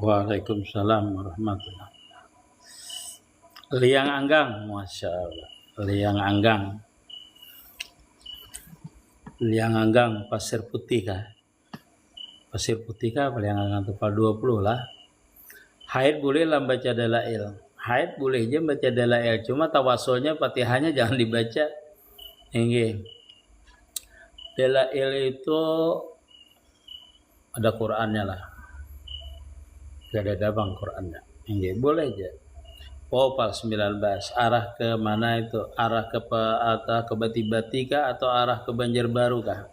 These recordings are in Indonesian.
Waalaikumsalam warahmatullahi wabarakatuh. Liang Anggang, Masya Allah. Liang Anggang. Liang Anggang, Pasir Putih kah? Pasir Putih kah? Liang Anggang Tepal 20 lah. Haid boleh lah baca dalail. Haid boleh aja baca dalail. Cuma tawasulnya Fatihahnya jangan dibaca. Ini. Dalail itu ada Qur'annya lah. Gak ada dabang Qur'annya. Ini boleh aja. Popal 19 arah ke mana itu? Arah ke Bati-Bati kah atau arah ke Banjarbaru kah?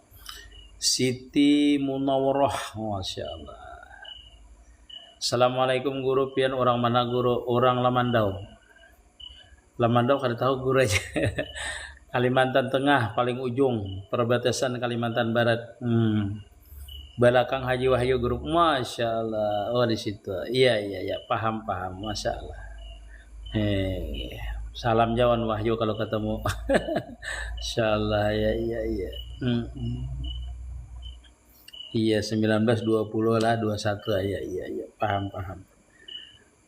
Siti Munawwarah, Masya Allah. Assalamualaikum guru, pian orang mana guru? Orang Lamandau. Lamandau kada tahu guru aja. Kalimantan Tengah paling ujung, perbatasan Kalimantan Barat. Belakang Haji Wahyu Group, Masya Allah. Oh di situ. Iya, paham, Masya Allah. Salam jawan Wahyu kalau ketemu. Masya Allah, iya. Iya 1920 lah 21 iya paham.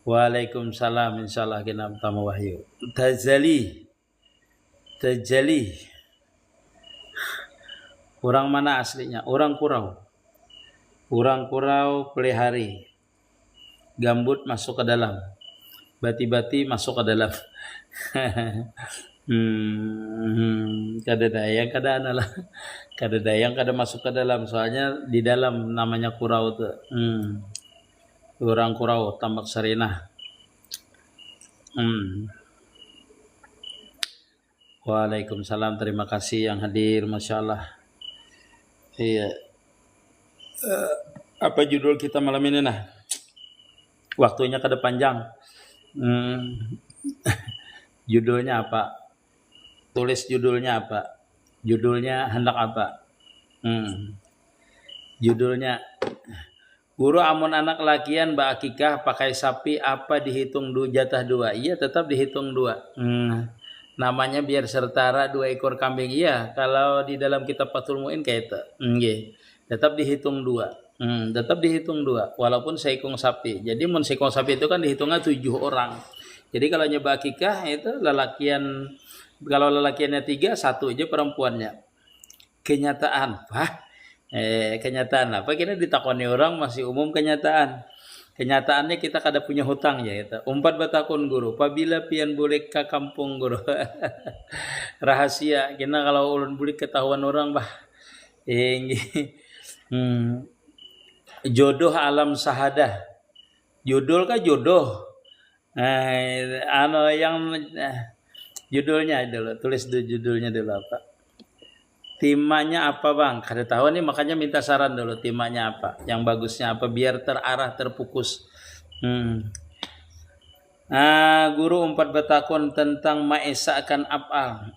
Waalaikumsalam insyaallah kena tamu Wahyu. Tajali. Orang mana aslinya? Orang Kurau. Orang Kurau Pelihari. Gambut masuk ke dalam. Bati-bati masuk ke dalam. Kada dayang kada masuk ke dalam, soalnya di dalam namanya Kurau tuh. Orang Kurau Tambak Sarinah. Waalaikumsalam, terima kasih yang hadir, Masya Allah. Iya. Apa judul kita malam ini nah? Waktunya kada panjang. Judulnya apa? Tulis judulnya apa? Judulnya hendak apa? Judulnya guru amun anak lakian akikah pakai sapi apa dihitung jatah 2? Iya tetap dihitung 2. Namanya biar setara 2 ekor kambing. Iya kalau di dalam kitab Fathul Mu'in kayak itu. Tetap dihitung 2. Tetap dihitung 2 walaupun seekor sapi. Jadi mun seekor sapi itu kan dihitungnya 7 orang. Jadi kalau nyoba akikah itu lelakian, kalau lelakiannya 3, 1 aja perempuannya. Kenyataan, kenyataan apa? Kita ditakoni orang masih umum kenyataan. Kenyataannya kita kada punya hutang ya itu. 4 batakun guru. Apabila pian boleh ke kampung guru. Rahasia. Kena kalau ulun boleh ketahuan orang jodoh alam sahadah. Judul kah jodoh? Judulnya dulu, tulis judulnya dulu apa? Temanya apa bang? Kada tahu nih, makanya minta saran dulu temanya apa, yang bagusnya apa biar terarah terfokus. Guru 4 batakun tentang mengisahkan afal.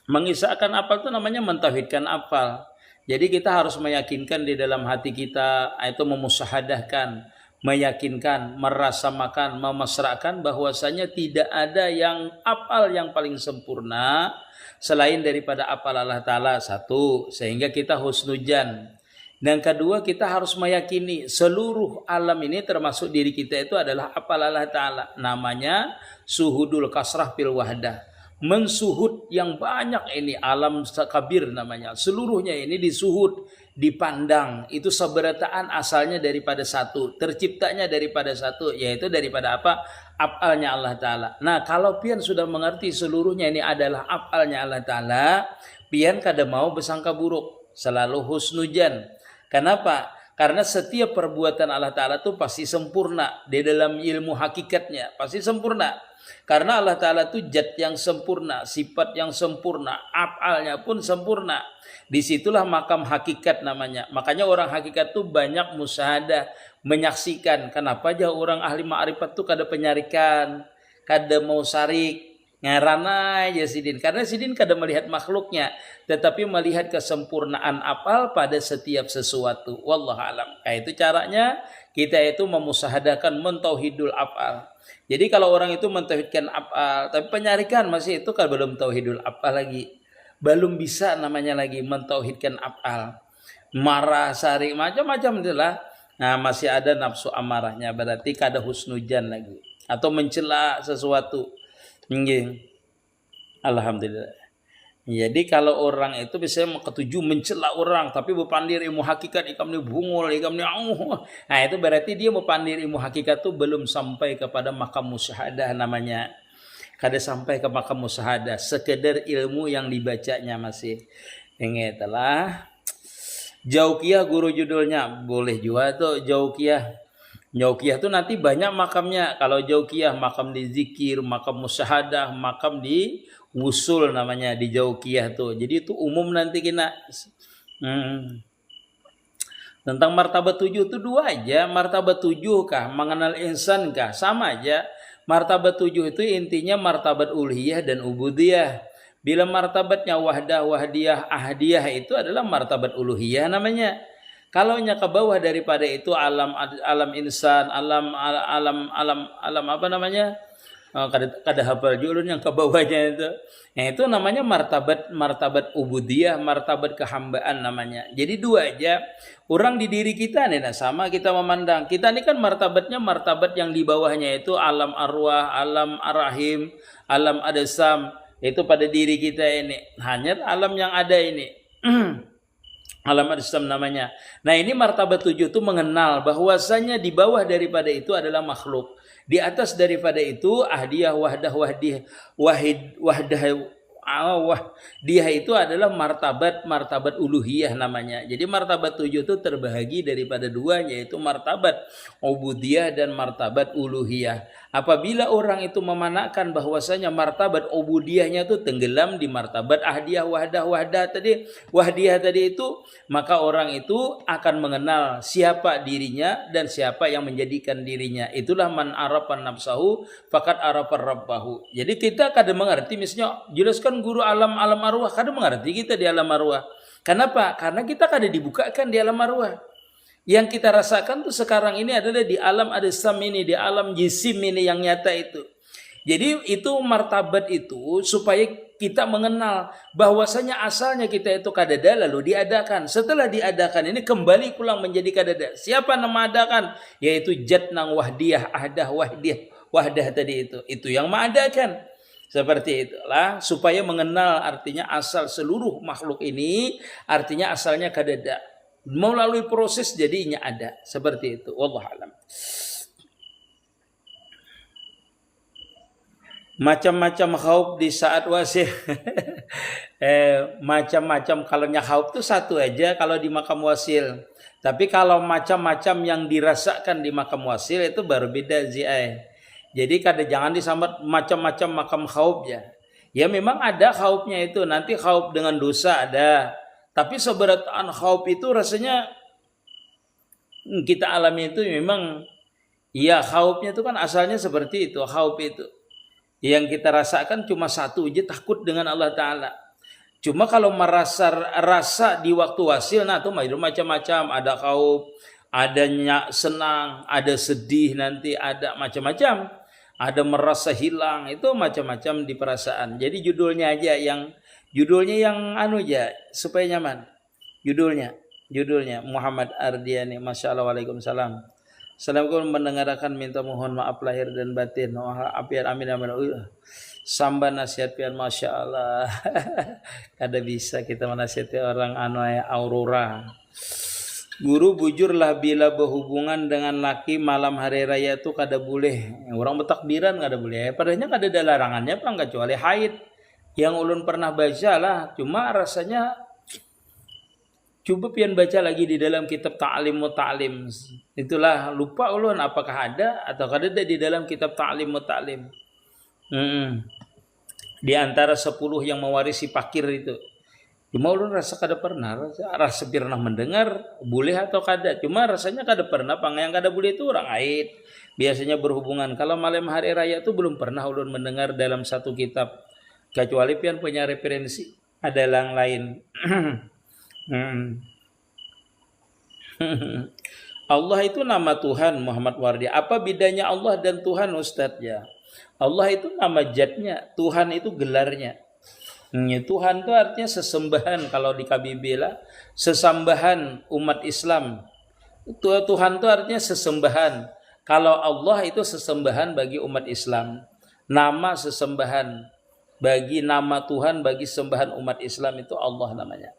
Mengisahkan afal itu namanya mentauhidkan afal. Jadi kita harus meyakinkan di dalam hati kita, itu memusahadahkan, meyakinkan, merasamakan, memasrahkan bahwasanya tidak ada yang afal yang paling sempurna selain daripada afal Allah Ta'ala. 1, sehingga kita husnudzan. Dan kedua, kita harus meyakini seluruh alam ini termasuk diri kita itu adalah afal Allah Ta'ala. Namanya suhudul kasrah fil wahdah. Mensuhud yang banyak ini, alam kabir namanya. Seluruhnya ini disuhud, dipandang. Itu seberataan asalnya daripada 1, terciptanya daripada 1, yaitu daripada apa? Afalnya Allah Ta'ala. Nah kalau pian sudah mengerti seluruhnya ini adalah afalnya Allah Ta'ala, pian kada mau bersangka buruk, selalu husnudzan. Kenapa? Karena setiap perbuatan Allah Ta'ala itu pasti sempurna. Di dalam ilmu hakikatnya pasti sempurna. Karena Allah Ta'ala itu zat yang sempurna, sifat yang sempurna, afalnya pun sempurna. Disitulah makam hakikat namanya. Makanya orang hakikat itu banyak musyahadah, menyaksikan. Kenapa aja orang ahli ma'rifat itu kada penyarikan, kada mau sarik, ngarana aja sidin. Karena sidin kada melihat makhluknya, tetapi melihat kesempurnaan afal pada setiap sesuatu. Wallahu alam. Itu caranya kita itu memusahadakan mentauhidul afal. Jadi kalau orang itu mentauhidkan afal, tapi penyarikan masih itu kan belum tauhidul afal lagi. Belum bisa namanya lagi mentauhidkan afal. Marah, sarik, macam-macam itulah. Nah, masih ada nafsu amarahnya, berarti kada husnujan lagi atau mencela sesuatu. Nggih. Alhamdulillah. Jadi kalau orang itu biasanya ketujuh mencela orang tapi berpandir ilmu hakikat ikam ni bungul ikam ni nah itu berarti dia berpandir ilmu hakikat itu belum sampai kepada makam musyahadah namanya. Kada sampai ke makam musyahadah, sekedar ilmu yang dibacanya masih. Ingatlah. Jauqiyah guru judulnya, boleh juga tuh Jauqiyah. Jauqiyah tuh nanti banyak makamnya. Kalau Jauqiyah makam di zikir, makam musyahadah, makam di wusul namanya di Jauqiyah tuh. Jadi itu umum nanti kena. Tentang martabat 7 itu dua aja. Martabat 7 kah? Mengenal insan kah? Sama aja. Martabat 7 itu intinya martabat uluhiyah dan ubudiyah. Bila martabatnya wahdah, wahdiyah, ahdiyah itu adalah martabat uluhiyah namanya. Kalau nya ke bawah daripada itu alam insan, alam apa namanya? Kada hafal julun yang ke bawahnya itu. Itu namanya martabat ubudiyah, martabat kehambaan namanya. Jadi dua aja. Orang di diri kita nih sama kita memandang. Kita ini kan martabatnya martabat yang di bawahnya itu alam arwah, alam arrahim, alam adasam. Itu pada diri kita ini. Hanya alam yang ada ini. Alam adasam namanya. Nah ini martabat 7 itu mengenal bahwasanya di bawah daripada itu adalah makhluk. Di atas daripada itu ahdiyah, wahdah, dia itu adalah martabat uluhiyah namanya. Jadi martabat 7 itu terbahagi daripada dua, yaitu martabat ubudiyah dan martabat uluhiyah. Apabila orang itu memanakkan bahwasanya martabat ubudiyahnya itu tenggelam di martabat ahdiyah, wahdiyah tadi itu, maka orang itu akan mengenal siapa dirinya dan siapa yang menjadikan dirinya. Itulah man arafan nafsahu faqad arafar rabbahu. Jadi kita kadang mengerti, misalnya jelaskan guru alam arwah, kadang mengerti kita di alam arwah. Kenapa? Karena kita kadang dibukakan di alam arwah. Yang kita rasakan tuh sekarang ini adalah di alam adasam ini, di alam jisim ini yang nyata itu. Jadi itu martabat itu supaya kita mengenal bahwasanya asalnya kita itu kadada lalu diadakan. Setelah diadakan ini kembali pulang menjadi kadada. Siapa nama adakan? Yaitu Jat nang wahdiyah, ahdah, wahdah tadi itu. Itu yang mengadakan. Seperti itulah supaya mengenal artinya asal seluruh makhluk ini, artinya asalnya kadada. Melalui proses jadinya ada. Seperti itu. Wallahu a'lam. Macam-macam khauf di saat wasil. Macam-macam, kalau khauf itu satu aja kalau di makam wasil. Tapi kalau macam-macam yang dirasakan di makam wasil itu baru beda ziai. Jadi jangan disambat macam-macam makam khauf ya. Ya memang ada khaufnya itu. Nanti khauf dengan dosa ada. Tapi seberataan khauf itu rasanya kita alami itu memang ya khaufnya itu kan asalnya seperti itu. Khauf itu yang kita rasakan cuma satu aja, takut dengan Allah Ta'ala. Cuma kalau rasa di waktu wasil, nah itu macam-macam. Ada khauf, ada senang, ada sedih, nanti ada macam-macam. Ada merasa hilang, itu macam-macam di perasaan. Jadi judulnya yang anu aja supaya nyaman. Judulnya Muhammad Ardiani. Masya Allah. Waalaikumsalam. Assalamualaikum, mendengarkan minta mohon maaf lahir dan batin. Apian amin amin. Samba nasihat pian, Masya Allah. Kada bisa kita menasihati orang anu aurora. Guru bujurlah bila berhubungan dengan laki malam hari raya itu kada boleh. Orang bertakbiran kada boleh. Padahal kada ada larangannya apa kecuali haid. Yang ulun pernah baca lah, cuma rasanya coba pian baca lagi di dalam kitab Ta'lim Muta'lim. Itulah lupa ulun apakah ada atau kada ada di dalam kitab Ta'lim Muta'lim. Di antara 10 yang mewarisi pakir itu. Cuma ulun rasa kada pernah mendengar boleh atau kada. Cuma rasanya kada pernah. Yang kada boleh itu orang haid. Biasanya berhubungan. Kalau malam hari raya itu belum pernah ulun mendengar dalam satu kitab. Kecuali pian punya referensi ada yang lain. Allah itu nama Tuhan, Muhammad Wardi. Apa bedanya Allah dan Tuhan, Ustadz ya? Allah itu nama jatnya, Tuhan itu gelarnya. Tuhan itu artinya sesembahan kalau di KBB lah, sesambahan umat Islam. Tuhan itu artinya sesembahan. Kalau Allah itu sesembahan bagi umat Islam. Nama sesembahan bagi nama Tuhan, bagi sembahan umat Islam itu Allah namanya.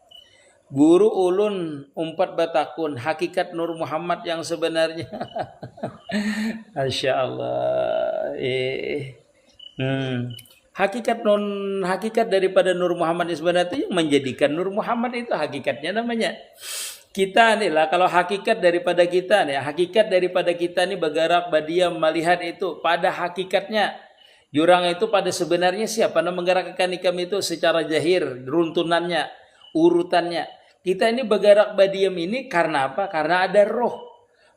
Guru ulun umpat batakun, hakikat Nur Muhammad yang sebenarnya. Masya Allah. Hakikat daripada Nur Muhammad yang sebenarnya itu yang menjadikan Nur Muhammad itu hakikatnya namanya. Kita nih lah, kalau hakikat daripada kita nih, hakikat daripada kita nih bergerak berdiam melihat itu pada hakikatnya. Jurang itu pada sebenarnya siapa yang menggerakkan ikam itu secara zahir, runtunannya, urutannya. Kita ini bergerak berdiam ini karena apa? Karena ada roh.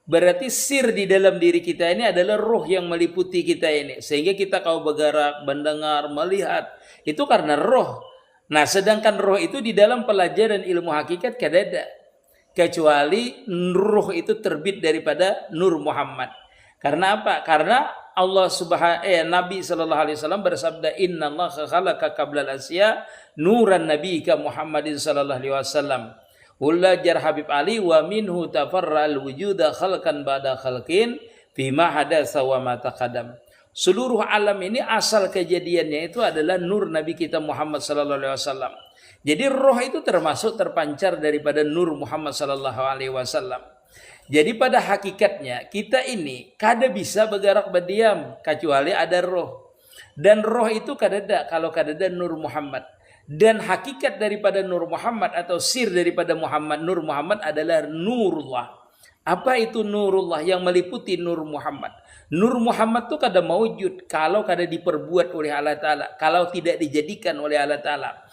Berarti sir di dalam diri kita ini adalah roh yang meliputi kita ini. Sehingga kita kalau bergerak, mendengar, melihat, itu karena roh. Nah, sedangkan roh itu di dalam pelajaran ilmu hakikat kadada. Kecuali ruh itu terbit daripada Nur Muhammad. Karena apa? Karena Allah Nabi sallallahu alaihi wasallam bersabda, "Innallaha khalaqa qablal asya nuran nabiyyika Muhammadin sallallahu alaihi wasallam." Ullajar Habib Ali wa minhu tafarra'al wujuda khalqan ba'da khalqin fima hadatsa wa ma taqaddam. Seluruh alam ini asal kejadiannya itu adalah nur Nabi kita Muhammad sallallahu alaihi wasallam. Jadi roh itu termasuk terpancar daripada Nur Muhammad sallallahu alaihi wasallam. Jadi pada hakikatnya kita ini kada bisa bergerak berdiam kecuali ada roh. Dan roh itu kadada kalau kadada Nur Muhammad. Dan hakikat daripada Nur Muhammad atau sir daripada Nur Muhammad adalah Nurullah. Apa itu Nurullah yang meliputi Nur Muhammad? Nur Muhammad itu kada mewujud kalau kada diperbuat oleh Allah Ta'ala, kalau tidak dijadikan oleh Allah Ta'ala.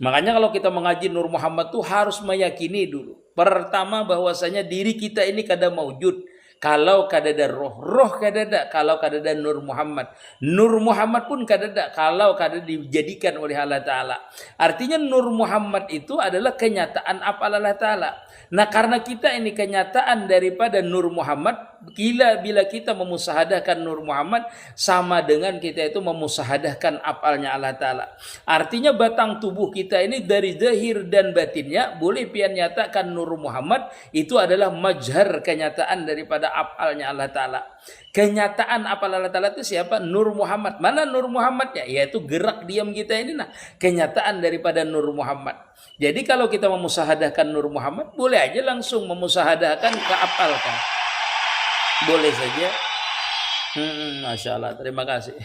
Makanya kalau kita mengaji Nur Muhammad itu harus meyakini dulu. Pertama bahwasanya diri kita ini kada mewujud kalau kada ada roh. Roh kada ada kalau kada ada Nur Muhammad. Nur Muhammad pun kada ada kalau kada dijadikan oleh Allah Ta'ala. Artinya Nur Muhammad itu adalah kenyataan apa Allah Ta'ala. Nah karena kita ini kenyataan daripada Nur Muhammad, bila kita memusahadahkan Nur Muhammad sama dengan kita itu memusahadahkan apalnya Allah Ta'ala. Artinya batang tubuh kita ini dari zahir dan batinnya boleh pian nyatakan Nur Muhammad itu adalah majhar kenyataan daripada apalnya Allah Ta'ala. Kenyataan apal Allah Ta'ala itu siapa? Nur Muhammad. Mana Nur Muhammadnya? Yaitu gerak diam kita ini nah kenyataan daripada Nur Muhammad. Jadi kalau kita memusahadahkan Nur Muhammad boleh aja langsung memusahadahkan ke apalkan. Boleh saja. Masya Allah, terima kasih.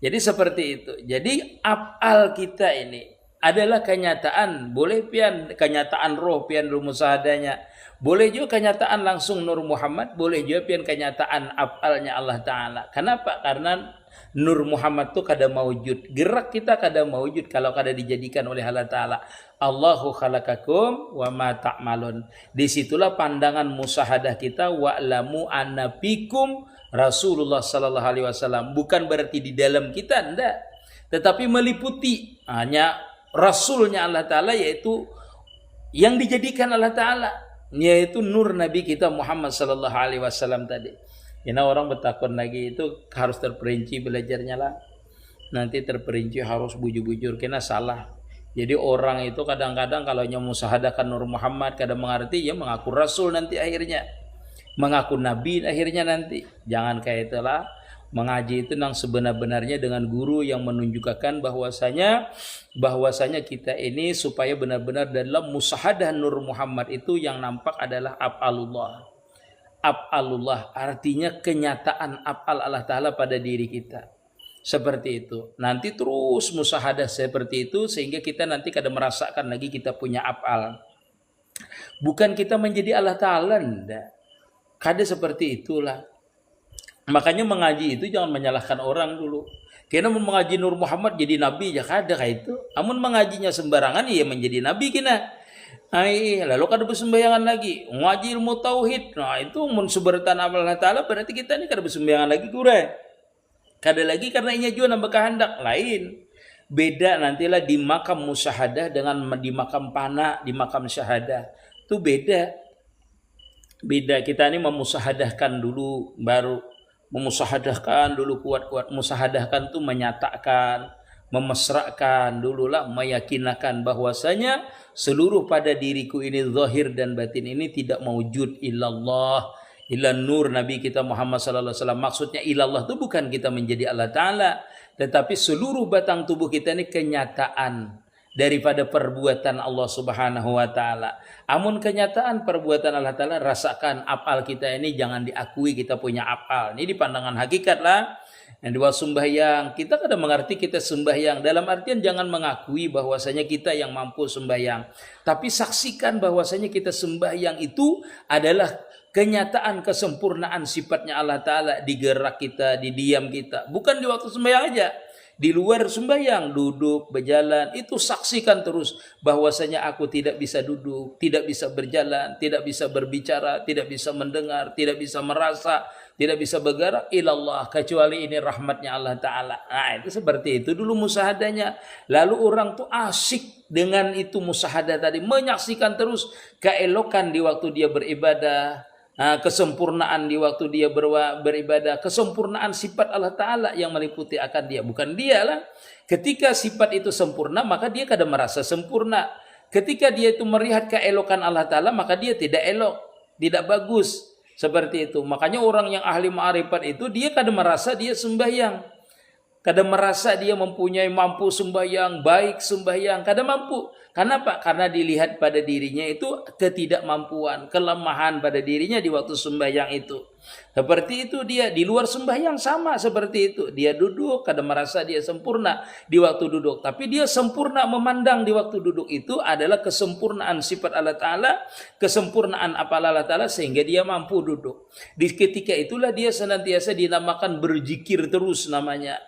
Jadi seperti itu. Jadi apal kita ini adalah kenyataan. Boleh pian kenyataan roh pian rumusahadanya. Boleh juga kenyataan langsung Nur Muhammad. Boleh juga pian kenyataan apalnya Allah Ta'ala. Kenapa? Karena Nur Muhammad itu kada mawujud. Gerak kita kada mawujud kalau kada dijadikan oleh Allah Ta'ala. Allahu khalaqakum wa ma ta'malun. Disitulah pandangan musahadah kita wa'lamu anna fikum Rasulullah sallallahu alaihi wasallam. Bukan berarti di dalam kita enggak, tetapi meliputi hanya Rasulnya Allah Ta'ala, yaitu yang dijadikan Allah Ta'ala, yaitu nur Nabi kita Muhammad sallallahu alaihi wasallam tadi. Ini orang bertakun lagi itu harus terperinci belajarnya lah. Nanti terperinci harus bujur-bujur kena salah. Jadi orang itu kadang-kadang kalau musahadahkan Nur Muhammad kadang mengerti ya mengaku Rasul nanti akhirnya. Mengaku Nabi akhirnya nanti. Jangan kayak itulah. Mengaji itu yang sebenar-benarnya dengan guru yang menunjukkan bahwasanya kita ini supaya benar-benar dalam musahadah Nur Muhammad itu yang nampak adalah af'alullah. Af'alullah artinya kenyataan af'al Allah Ta'ala pada diri kita. Seperti itu. Nanti terus musahadah seperti itu sehingga kita nanti kada merasakan lagi kita punya af'al. Bukan kita menjadi Allah Ta'ala, enggak. Kada seperti itulah. Makanya mengaji itu jangan menyalahkan orang dulu. Kena mengaji Nur Muhammad jadi nabi ya kada kayak itu. Amun mengajinya sembarangan ya menjadi nabi kena. Lalu kada bersembayangan lagi. Ngaji ilmu tauhid. Nah itu mun subertan Allah Ta'ala berarti kita ini kada bersembayangan lagi kure. Kada lagi karena inya juga nambah kehendak lain. Beda nantilah di makam musyahadah dengan di makam pana, di makam syahadah. Itu beda. Beda kita ini memusahadahkan dulu baru memusahadahkan dulu kuat-kuat. Musahadahkan tuh menyatakan, memesrakan dululah, meyakinkan bahwasanya seluruh pada diriku ini zahir dan batin ini tidak mewujud illallah, ilan nur Nabi kita Muhammad sallallahu alaihi wasallam. Maksudnya ilallah itu bukan kita menjadi Allah Ta'ala, tetapi seluruh batang tubuh kita ini kenyataan daripada perbuatan Allah Subhanahu wa Ta'ala. Amun kenyataan perbuatan Allah Ta'ala, rasakan apal kita ini jangan diakui kita punya apal. Ini di pandangan hakikat lah. Yang dua sembahyang, kita kadang mengerti kita sembahyang dalam artian jangan mengakui bahwasanya kita yang mampu sembahyang, tapi saksikan bahwasanya kita sembahyang itu adalah kenyataan kesempurnaan sifatnya Allah Ta'ala di gerak kita, di diam kita, bukan di waktu sembahyang aja. Di luar sembahyang, duduk, berjalan, itu saksikan terus bahwasanya aku tidak bisa duduk, tidak bisa berjalan, tidak bisa berbicara, tidak bisa mendengar, tidak bisa merasa, tidak bisa bergerak ilallah, kecuali ini rahmatnya Allah Ta'ala. Nah itu seperti itu dulu musahadanya. Lalu orang tuh asik dengan itu musahadah tadi, menyaksikan terus keelokan di waktu dia beribadah, kesempurnaan di waktu dia beribadah, kesempurnaan sifat Allah Ta'ala yang meliputi akan dia, bukan dia lah. Ketika sifat itu sempurna, maka dia kadang merasa sempurna. Ketika dia itu melihat keelokan Allah Ta'ala, maka dia tidak elok, tidak bagus. Seperti itu. Makanya orang yang ahli ma'rifat itu dia kadang merasa dia sembahyang, kadang merasa dia mempunyai mampu sembahyang, baik sembahyang, kadang mampu. Kenapa? Karena dilihat pada dirinya itu ketidakmampuan, kelemahan pada dirinya di waktu sembahyang itu. Seperti itu dia di luar sembahyang sama seperti itu. Dia duduk, kadang merasa dia sempurna di waktu duduk. Tapi dia sempurna memandang di waktu duduk itu adalah kesempurnaan sifat Allah Ta'ala, kesempurnaan apa Allah Ta'ala sehingga dia mampu duduk. Di ketika itulah dia senantiasa dinamakan berzikir terus namanya.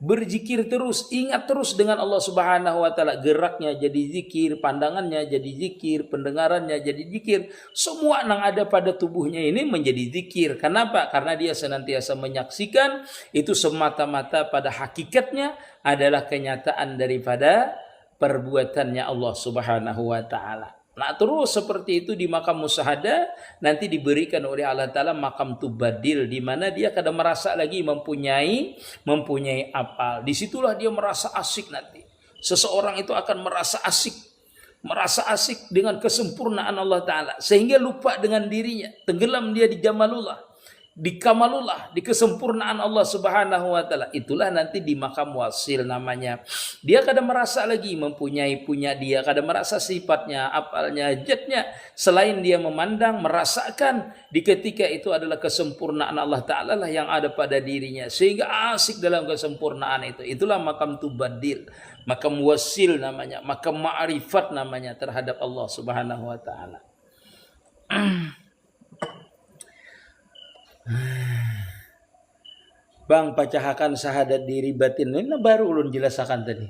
Berzikir terus, ingat terus dengan Allah Subhanahu wa Ta'ala. Geraknya jadi zikir, pandangannya jadi zikir, pendengarannya jadi zikir. Semua yang ada pada tubuhnya ini menjadi zikir. Kenapa? Karena dia senantiasa menyaksikan itu semata-mata pada hakikatnya adalah kenyataan daripada perbuatannya Allah Subhanahu wa Ta'ala. Nah terus seperti itu di makam musyahadah nanti diberikan oleh Allah Ta'ala makam tubadil, di mana dia kadang merasa lagi mempunyai apal. Disitulah dia merasa asik nanti. Seseorang itu akan merasa asik dengan kesempurnaan Allah Ta'ala sehingga lupa dengan dirinya, tenggelam dia di jamalullah, di kamalullah, di kesempurnaan Allah Subhanahu wa Ta'ala. Itulah nanti di makam wasil namanya. Dia kadang merasa lagi punya dia, kadang merasa sifatnya, apalnya, jatnya, selain dia memandang, merasakan di ketika itu adalah kesempurnaan Allah Ta'ala lah yang ada pada dirinya, sehingga asik dalam kesempurnaan itu. Itulah makam tubadil, makam wasil namanya, makam ma'rifat namanya terhadap Allah Subhanahu wa Ta'ala. Bang, pacahakan syahadat diri batin ini baru ulun jelaskan tadi.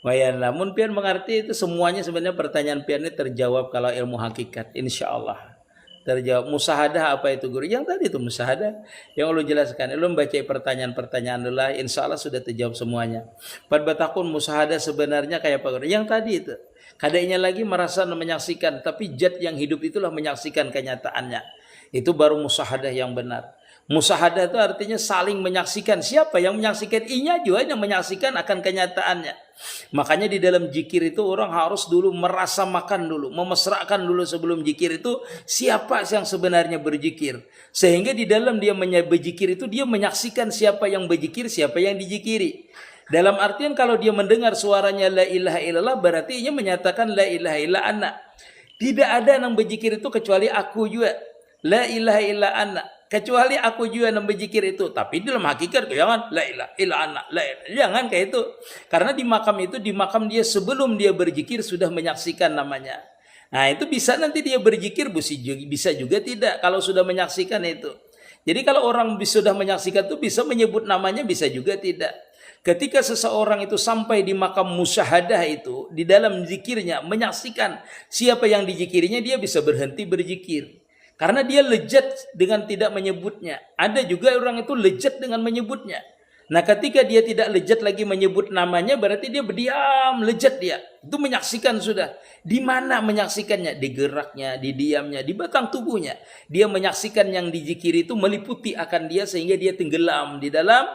Wayan namun pian mengerti itu semuanya sebenarnya pertanyaan pian ini terjawab kalau ilmu hakikat, insya Allah terjawab. Musahadah apa itu guru? Yang tadi itu musahadah yang ulun jelaskan. Ulun baca pertanyaan-pertanyaan dulu, insya Allah sudah terjawab semuanya. Pada batakun musahadah sebenarnya kayak apa guru? Yang tadi itu. Kadainya lagi merasa menyaksikan, tapi zat yang hidup itulah menyaksikan kenyataannya. Itu baru musahadah yang benar. Musahadah itu artinya saling menyaksikan. Siapa yang menyaksikan? Inya juga yang menyaksikan akan kenyataannya. Makanya di dalam zikir itu orang harus dulu merasa makan dulu, memesrakan dulu sebelum zikir itu siapa yang sebenarnya berzikir. Sehingga di dalam dia berzikir itu dia menyaksikan siapa yang berzikir, siapa yang dizikiri. Dalam artian kalau dia mendengar suaranya la ilaha illallah, berarti ia menyatakan la ilaha illa ana. Tidak ada yang berzikir itu kecuali aku juga. La ilaha illa ana, kecuali aku juga yang berzikir itu. Tapi dalam hakikat jangan la ilaha illa ana, jangan kayak itu. Karena di makam itu, di makam dia sebelum dia berzikir sudah menyaksikan namanya. Nah itu bisa nanti dia berzikir, bisa juga tidak kalau sudah menyaksikan itu. Jadi kalau orang sudah menyaksikan itu bisa menyebut namanya, bisa juga tidak. Ketika seseorang itu sampai di makam musyahadah itu, di dalam zikirnya menyaksikan siapa yang dizikirinya, dia bisa berhenti berzikir. Karena dia lezat dengan tidak menyebutnya. Ada juga orang itu lezat dengan menyebutnya. Nah ketika dia tidak lezat lagi menyebut namanya, berarti dia berdiam, lezat dia. Itu menyaksikan sudah. Di mana menyaksikannya? Di geraknya, di diamnya, di batang tubuhnya. Dia menyaksikan yang dizikiri itu meliputi akan dia sehingga dia tenggelam di dalam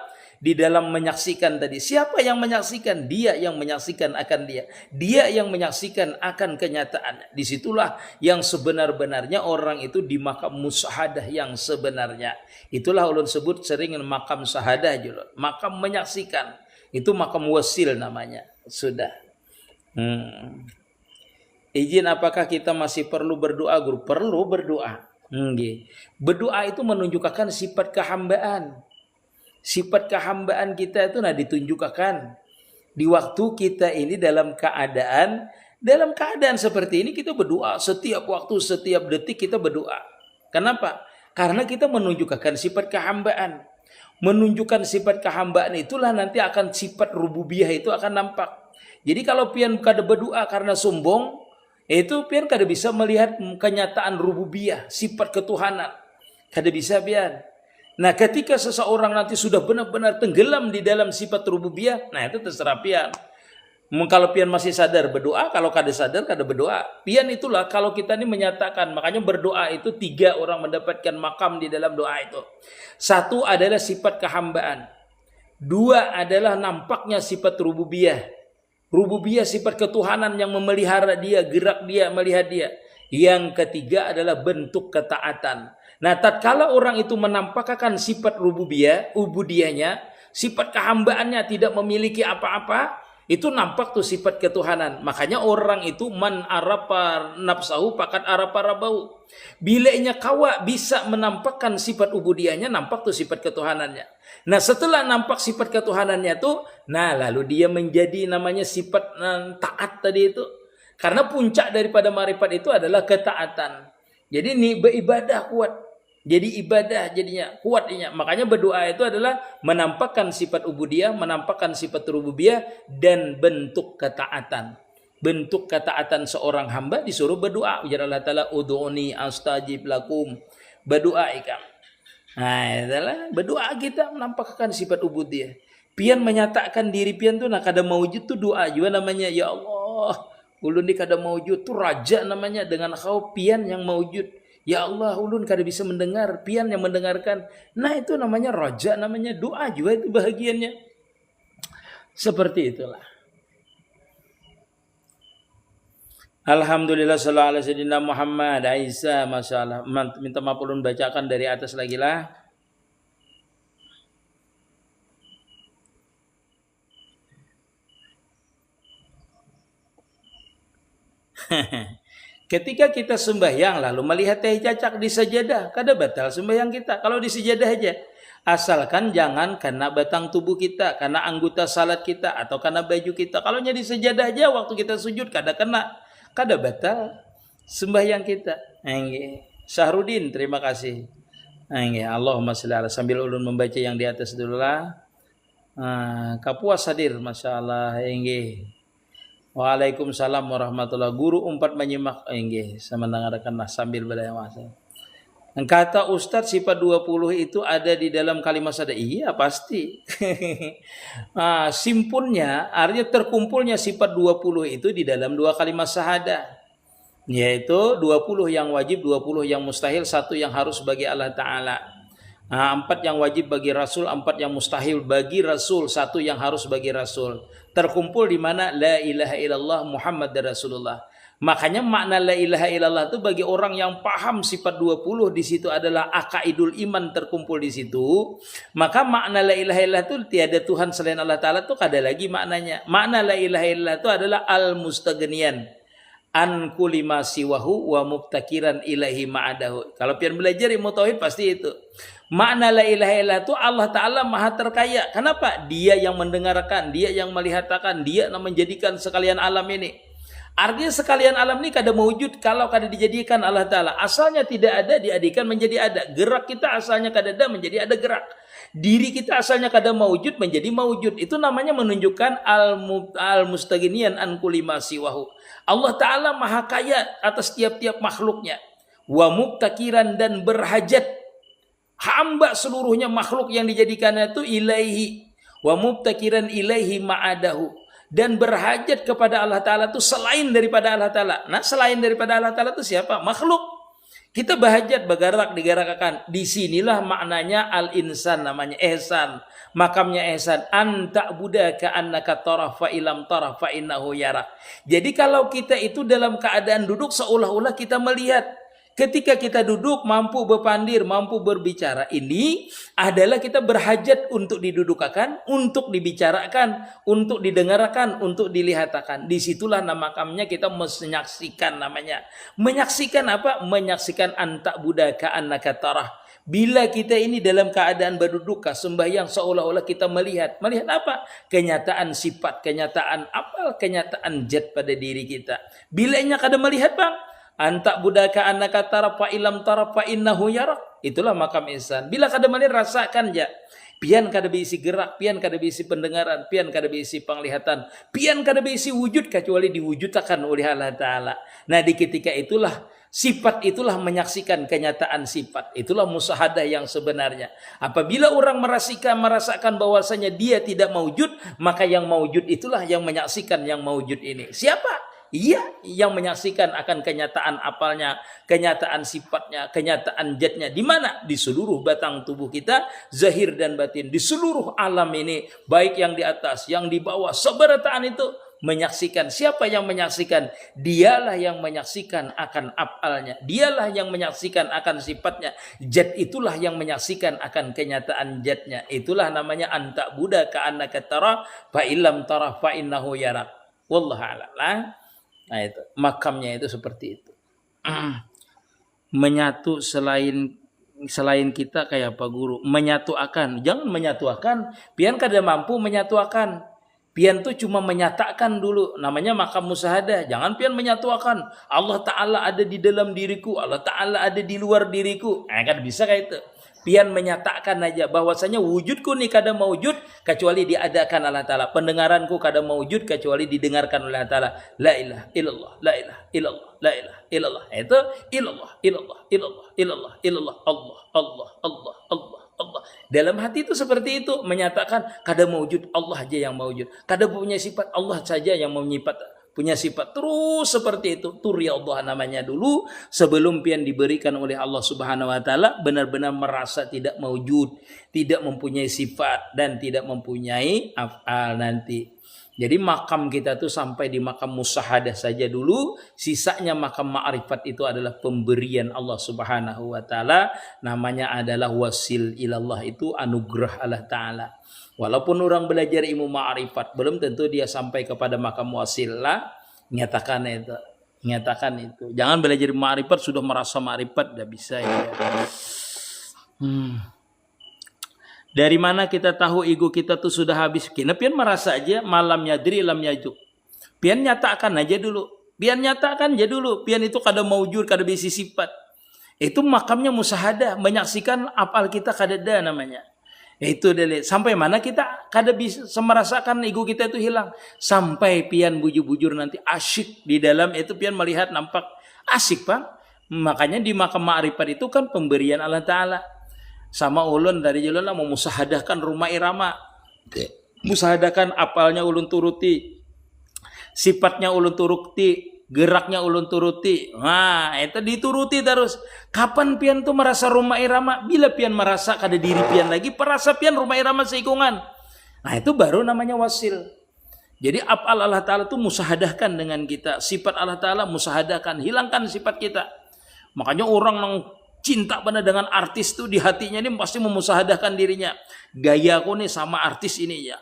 di dalam menyaksikan tadi. Siapa yang menyaksikan? Dia yang menyaksikan akan dia. Dia yang menyaksikan akan kenyataan. Disitulah yang sebenar-benarnya orang itu di makam musyahadah yang sebenarnya. Itulah ulun sebut sering makam syahadah juga. Makam menyaksikan. Itu makam wasil namanya. Sudah. Izin, apakah kita masih perlu berdoa, guru? Perlu berdoa. Berdoa itu menunjukkan sifat kehambaan. Sifat kehambaan kita itu ditunjukkan di waktu kita ini dalam keadaan seperti ini kita berdoa setiap waktu, setiap detik kita berdoa. Kenapa? Karena kita menunjukkan sifat kehambaan. Menunjukkan sifat kehambaan itulah nanti akan sifat rububiyah itu akan nampak. Jadi kalau pian kada berdoa karena sombong, itu pian kada bisa melihat kenyataan rububiyah, sifat ketuhanan. Kada bisa pian. Nah, ketika seseorang nanti sudah benar-benar tenggelam di dalam sifat rububiyah, nah itu terserah pian. Kalau pian masih sadar berdoa, kalau kada sadar kada berdoa. Pian itulah kalau kita ini menyatakan, makanya berdoa itu 3 orang mendapatkan makam di dalam doa itu. 1 adalah sifat kehambaan. 2 adalah nampaknya sifat rububiyah. Rububiyah sifat ketuhanan yang memelihara dia, gerak dia, melihat dia. Yang ketiga adalah bentuk ketaatan. Nah, tatkala orang itu menampakkan sifat rububiyah, ubudiyahnya, sifat kehambaannya tidak memiliki apa-apa, itu nampak tuh sifat ketuhanan. Makanya orang itu man arafa nafsahu fakat arafa rabbahu. Bilanya kawa bisa menampakkan sifat ubudiyahnya, nampak tuh sifat ketuhanannya. Nah, setelah nampak sifat ketuhanannya tuh, nah lalu dia menjadi namanya sifat taat tadi itu. Karena puncak daripada marifat itu adalah ketaatan. Jadi ini beribadah kuat. Jadi ibadah jadinya kuatnya. Makanya berdoa itu adalah menampakkan sifat ubudiyah, menampakkan sifat rububiyah dan bentuk ketaatan. Bentuk ketaatan seorang hamba disuruh berdoa. Ujar Allah Ta'ala, ud'uni astajib lakum. Berdoa ikam. Nah, adalah berdoa kita menampakkan sifat ubudiyah. Pian menyatakan diri pian tuh kada maujud tuh doa juga namanya. Ya Allah, ulun di kada maujud tuh raja namanya, dengan kau pian yang maujud. Ya Allah, ulun kada bisa mendengar, pian yang mendengarkan. Nah, itu namanya raja, namanya doa juga itu bahagiannya. Seperti itulah. Alhamdulillah sallallahu alaihi wasallam Muhammad Aisyah, masyaallah. Minta maaf ulun bacakan dari atas lagi lah. Ketika kita sembahyang lalu melihat teh cacak di sajadah, kada batal sembahyang kita. Kalau di sajadah aja, asalkan jangan kena batang tubuh kita, kena anggota salat kita atau kena baju kita. Kalau di sajadah aja waktu kita sujud kada kena, kada batal sembahyang kita. Syahrudin, terima kasih. Allahumma sholli ala, sambil ulun membaca yang di atas dulu lah. Kapuas hadir, masyaallah. Waalaikumsalam warahmatullahi. Guru umpat menyimak sama mendengarkanlah sambil berdaya masa. Kata Ustadz sifat 20 itu ada di dalam kalimat syahadah. Iya pasti. Simpunnya artinya terkumpulnya sifat 20 itu di dalam 2 kalimat syahadah. Yaitu 20 yang wajib, 20 yang mustahil, 1 yang harus bagi Allah Ta'ala. 4 yang wajib bagi Rasul, 4 yang mustahil bagi Rasul, 1 yang harus bagi Rasul. Terkumpul di mana la ilaha illallah Muhammad Rasulullah. Makanya makna la ilaha illallah itu bagi orang yang paham sifat 20 di situ adalah akaidul iman terkumpul di situ. Maka makna la ilaha illallah itu tiada Tuhan selain Allah Ta'ala itu kada lagi maknanya. Makna la ilaha illallah itu adalah al-mustaghniyan an kulli ma siwahu wa mubtakiran ilahi ma'adahu. Kalau pian belajar ilmu tauhid pasti itu. Makna la ilaha illallah itu Allah Ta'ala maha terkaya. Kenapa? Dia yang mendengarkan, dia yang melihatkan, dia yang menjadikan sekalian alam ini. Artinya sekalian alam ini kada mewujud kalau kada dijadikan Allah Ta'ala. Asalnya tidak ada, diadikan menjadi ada. Gerak kita asalnya kada ada, menjadi ada gerak. Diri kita asalnya kada mewujud, menjadi mewujud. Itu namanya menunjukkan al-mustaghniyan an kulli ma siwahu. Allah Ta'ala maha kaya atas tiap-tiap makhluknya. Wa mubtakiran, dan berhajat. Hamba seluruhnya makhluk yang dijadikannya itu ilaihi. Wa mubtakiran ilaihi ma'adahu. Dan berhajat kepada Allah Ta'ala itu selain daripada Allah Ta'ala. Nah, selain daripada Allah Ta'ala itu siapa? Makhluk. Kita bahajat bergerak digerakkan. Disinilah maknanya al-insan, namanya ihsan. Makamnya ihsan. Anta budaka annaka tarah fa ilam tarah fa innahu yarak. Jadi kalau kita itu dalam keadaan duduk seolah-olah kita melihat. Ketika kita duduk mampu berpandir, mampu berbicara, ini adalah kita berhajat untuk didudukkan, untuk dibicarakan, untuk didengarkan, untuk dilihatkan. Disitulah makamnya kita menyaksikan namanya. Menyaksikan apa? Menyaksikan anta budaka annaka tarah. Bila kita ini dalam keadaan berduduk sembahyang seolah-olah kita melihat. Melihat apa? Kenyataan sifat, kenyataan apal, kenyataan zat pada diri kita. Bila ini kada melihat bang, anta budaka annaka tara fa ilam tara fa innahu yarak. Itulah makam ihsan. Bila kada melihat rasakan ja. Pian kada berisi gerak, pian kada berisi pendengaran, pian kada berisi penglihatan, pian kada berisi wujud kecuali diwujudkan oleh Allah Ta'ala. Nah di ketika itulah sifat itulah menyaksikan kenyataan sifat. Itulah musyahadah yang sebenarnya. Apabila orang merasakan bahwasanya dia tidak maujud, maka yang maujud itulah yang menyaksikan yang maujud ini. Siapa? Ia yang menyaksikan akan kenyataan apalnya, kenyataan sifatnya, kenyataan zatnya. Di mana? Di seluruh batang tubuh kita, zahir dan batin. Di seluruh alam ini, baik yang di atas, yang di bawah, seberataan itu menyaksikan. Siapa yang menyaksikan? Dialah yang menyaksikan akan apalnya. Dialah yang menyaksikan akan sifatnya. Zat itulah yang menyaksikan akan kenyataan zatnya. Itulah namanya anta budaka annaka tara fa illam tara fa innahu yarak. Wallahu a'lam. Nah itu makamnya itu seperti itu. Menyatu selain kita kayak apa guru? Menyatu akan, jangan menyatu akan. Pian kada mampu menyatu akan. Pian tuh cuma menyatakan dulu. Namanya makam musyahadah. Jangan pian menyatu akan. Allah Ta'ala ada di dalam diriku. Allah Ta'ala ada di luar diriku. Kan bisa kayak itu. Pian menyatakan aja bahwasanya wujudku nih kada maujud kecuali diadakan Allah Ta'ala. Pendengaranku kada maujud kecuali didengarkan oleh Allah Ta'ala. La ilaha illallah, la ilaha illallah, la ilaha illallah. Itu illallah, illallah, illallah, illallah, illallah, Allah, Allah, Allah, Allah, Allah. Dalam hati itu seperti itu, menyatakan kada maujud, Allah aja yang maujud. Kada punya sifat, Allah saja yang punya sifat. Terus seperti itu. Turiyadhah namanya dulu. Sebelum pian diberikan oleh Allah Subhanahu wa Ta'ala benar-benar merasa tidak maujud, tidak mempunyai sifat dan tidak mempunyai af'al nanti. Jadi makam kita tuh sampai di makam musyahadah saja dulu. Sisanya makam ma'rifat itu adalah pemberian Allah Subhanahu wa Ta'ala. Namanya adalah wasil ilallah, itu anugerah Allah Ta'ala. Walaupun orang belajar ilmu ma'rifat, belum tentu dia sampai kepada makam wasilah. Nyatakan itu. Jangan belajar ma'rifat sudah merasa ma'rifat, tidak bisa ya. Dari mana kita tahu ego kita tuh sudah habis? Kena pian merasa aja malam yadri lam yajuk. Pian nyatakan aja dulu. Pian itu kada maujud, kada bisi sifat. Itu makamnya musyahadah, menyaksikan apal kita kada ada namanya. Itu deh. Sampai mana kita kada bisa merasakan ego kita itu hilang. Sampai pian bujur-bujur nanti asyik di dalam itu pian melihat nampak asyik Pak. Makanya di makam ma'rifat itu kan pemberian Allah Ta'ala. Sama ulun dari jalan mau musahadahkan rumah irama. Musahadahkan apalnya ulun turuti. Sifatnya ulun turuti. Geraknya ulun turuti. Nah, itu dituruti terus. Kapan pian tuh merasa rumah irama? Bila pian merasa kada diri pian lagi, perasa pian rumah irama seikungan. Nah, itu baru namanya wasil. Jadi apal Allah Ta'ala tuh musahadahkan dengan kita. Sifat Allah Ta'ala musahadahkan. Hilangkan sifat kita. Makanya orang yang cinta pada dengan artis tuh di hatinya ini pasti memusahadahkan dirinya. Gayaku nih sama artis ini ya.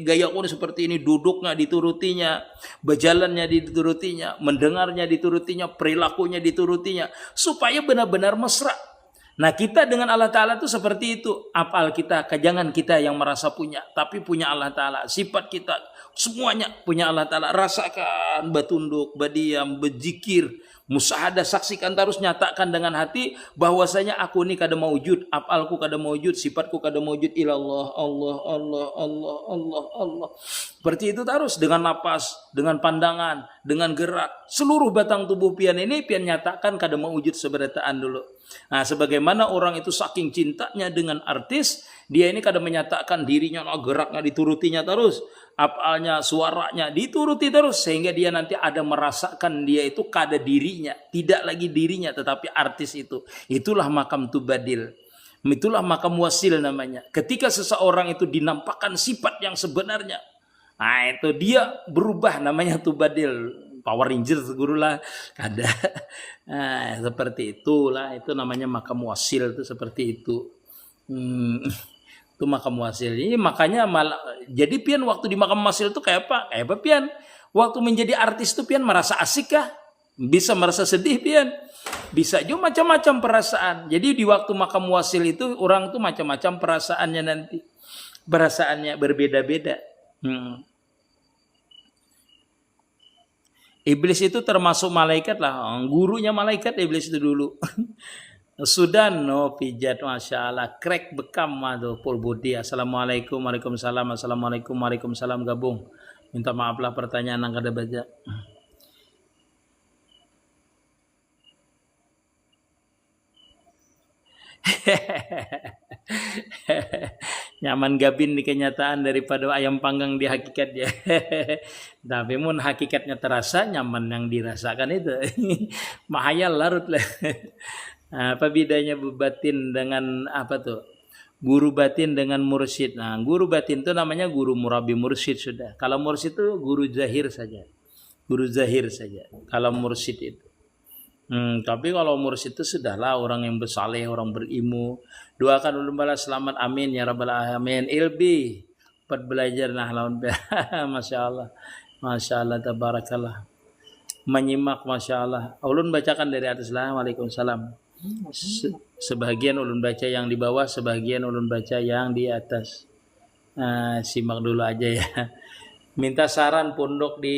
Gayaku nih seperti ini, duduknya diturutinya, berjalannya diturutinya, mendengarnya diturutinya, perilakunya diturutinya, supaya benar-benar mesra. Nah kita dengan Allah Ta'ala tuh seperti itu. Apal kita, jangan kita yang merasa punya, tapi punya Allah Ta'ala. Sifat kita semuanya punya Allah Ta'ala. Rasakan, bertunduk, berdiam, berzikir, musyahadah, saksikan terus, nyatakan dengan hati bahwasanya aku ini kada maujud, apalku kada maujud, sifatku kada maujud, ilallah, Allah, Allah, Allah, Allah, Allah. Seperti itu terus dengan napas, dengan pandangan, dengan gerak. Seluruh batang tubuh pian ini pian nyatakan kada maujud seberataan dulu. Nah, sebagaimana orang itu saking cintanya dengan artis, dia ini kada menyatakan dirinya, geraknya diturutinya terus, apalnya, suaranya dituruti terus, sehingga dia nanti ada merasakan dia itu kada dirinya dirinya, tidak lagi dirinya tetapi artis itu. Itulah makam tubadil. Itulah makam wasil namanya. Ketika seseorang itu dinampakkan sifat yang sebenarnya, nah itu dia berubah, namanya tubadil. Power Ranger gurulah ada. Nah, seperti itulah, itu namanya makam wasil, itu seperti itu. Itu makam wasil. Ini makanya jadi pian waktu di makam wasil itu kayak apa? Kayak apa pian? Waktu menjadi artis itu pian merasa asik kah? Bisa merasa sedih pian? Bisa juga macam-macam perasaan. Jadi di waktu makam wasil itu orang tuh macam-macam perasaannya nanti. Perasaannya berbeda-beda. Iblis itu termasuk malaikat lah. Gurunya malaikat iblis itu dulu. Sudan no pijat, masya Allah, crack bekam aduh full body. Assalamualaikum, waalaikumsalam, assalamualaikum, waalaikumsalam, gabung. Minta maaf lah pertanyaan yang kada baca. Nyaman gabin di kenyataan daripada ayam panggang di hakikat ya. Tapi mun hakikatnya terasa, nyaman yang dirasakan itu. Mahayal larut lah. Apa bedanya batin dengan apa tuh? Guru batin dengan mursyid. Nah, guru batin itu namanya guru murabi mursyid sudah. Kalau mursyid itu guru zahir saja. Guru zahir saja. Kalau mursyid itu. Tapi kalau mursyid itu sudahlah orang yang bersaleh, orang berilmu. Doakan ulun bala selamat, amin ya rabbal alamin. Ilbi buat belajar nah lawan masya Allah. Masya Allah, tabarakallah. Menyimak masya Allah. Ulun bacakan dari atas lah. Waalaikumsalam. Sebagian ulun baca yang di bawah, sebagian ulun baca yang di atas. Simak dulu aja ya. Minta saran pondok di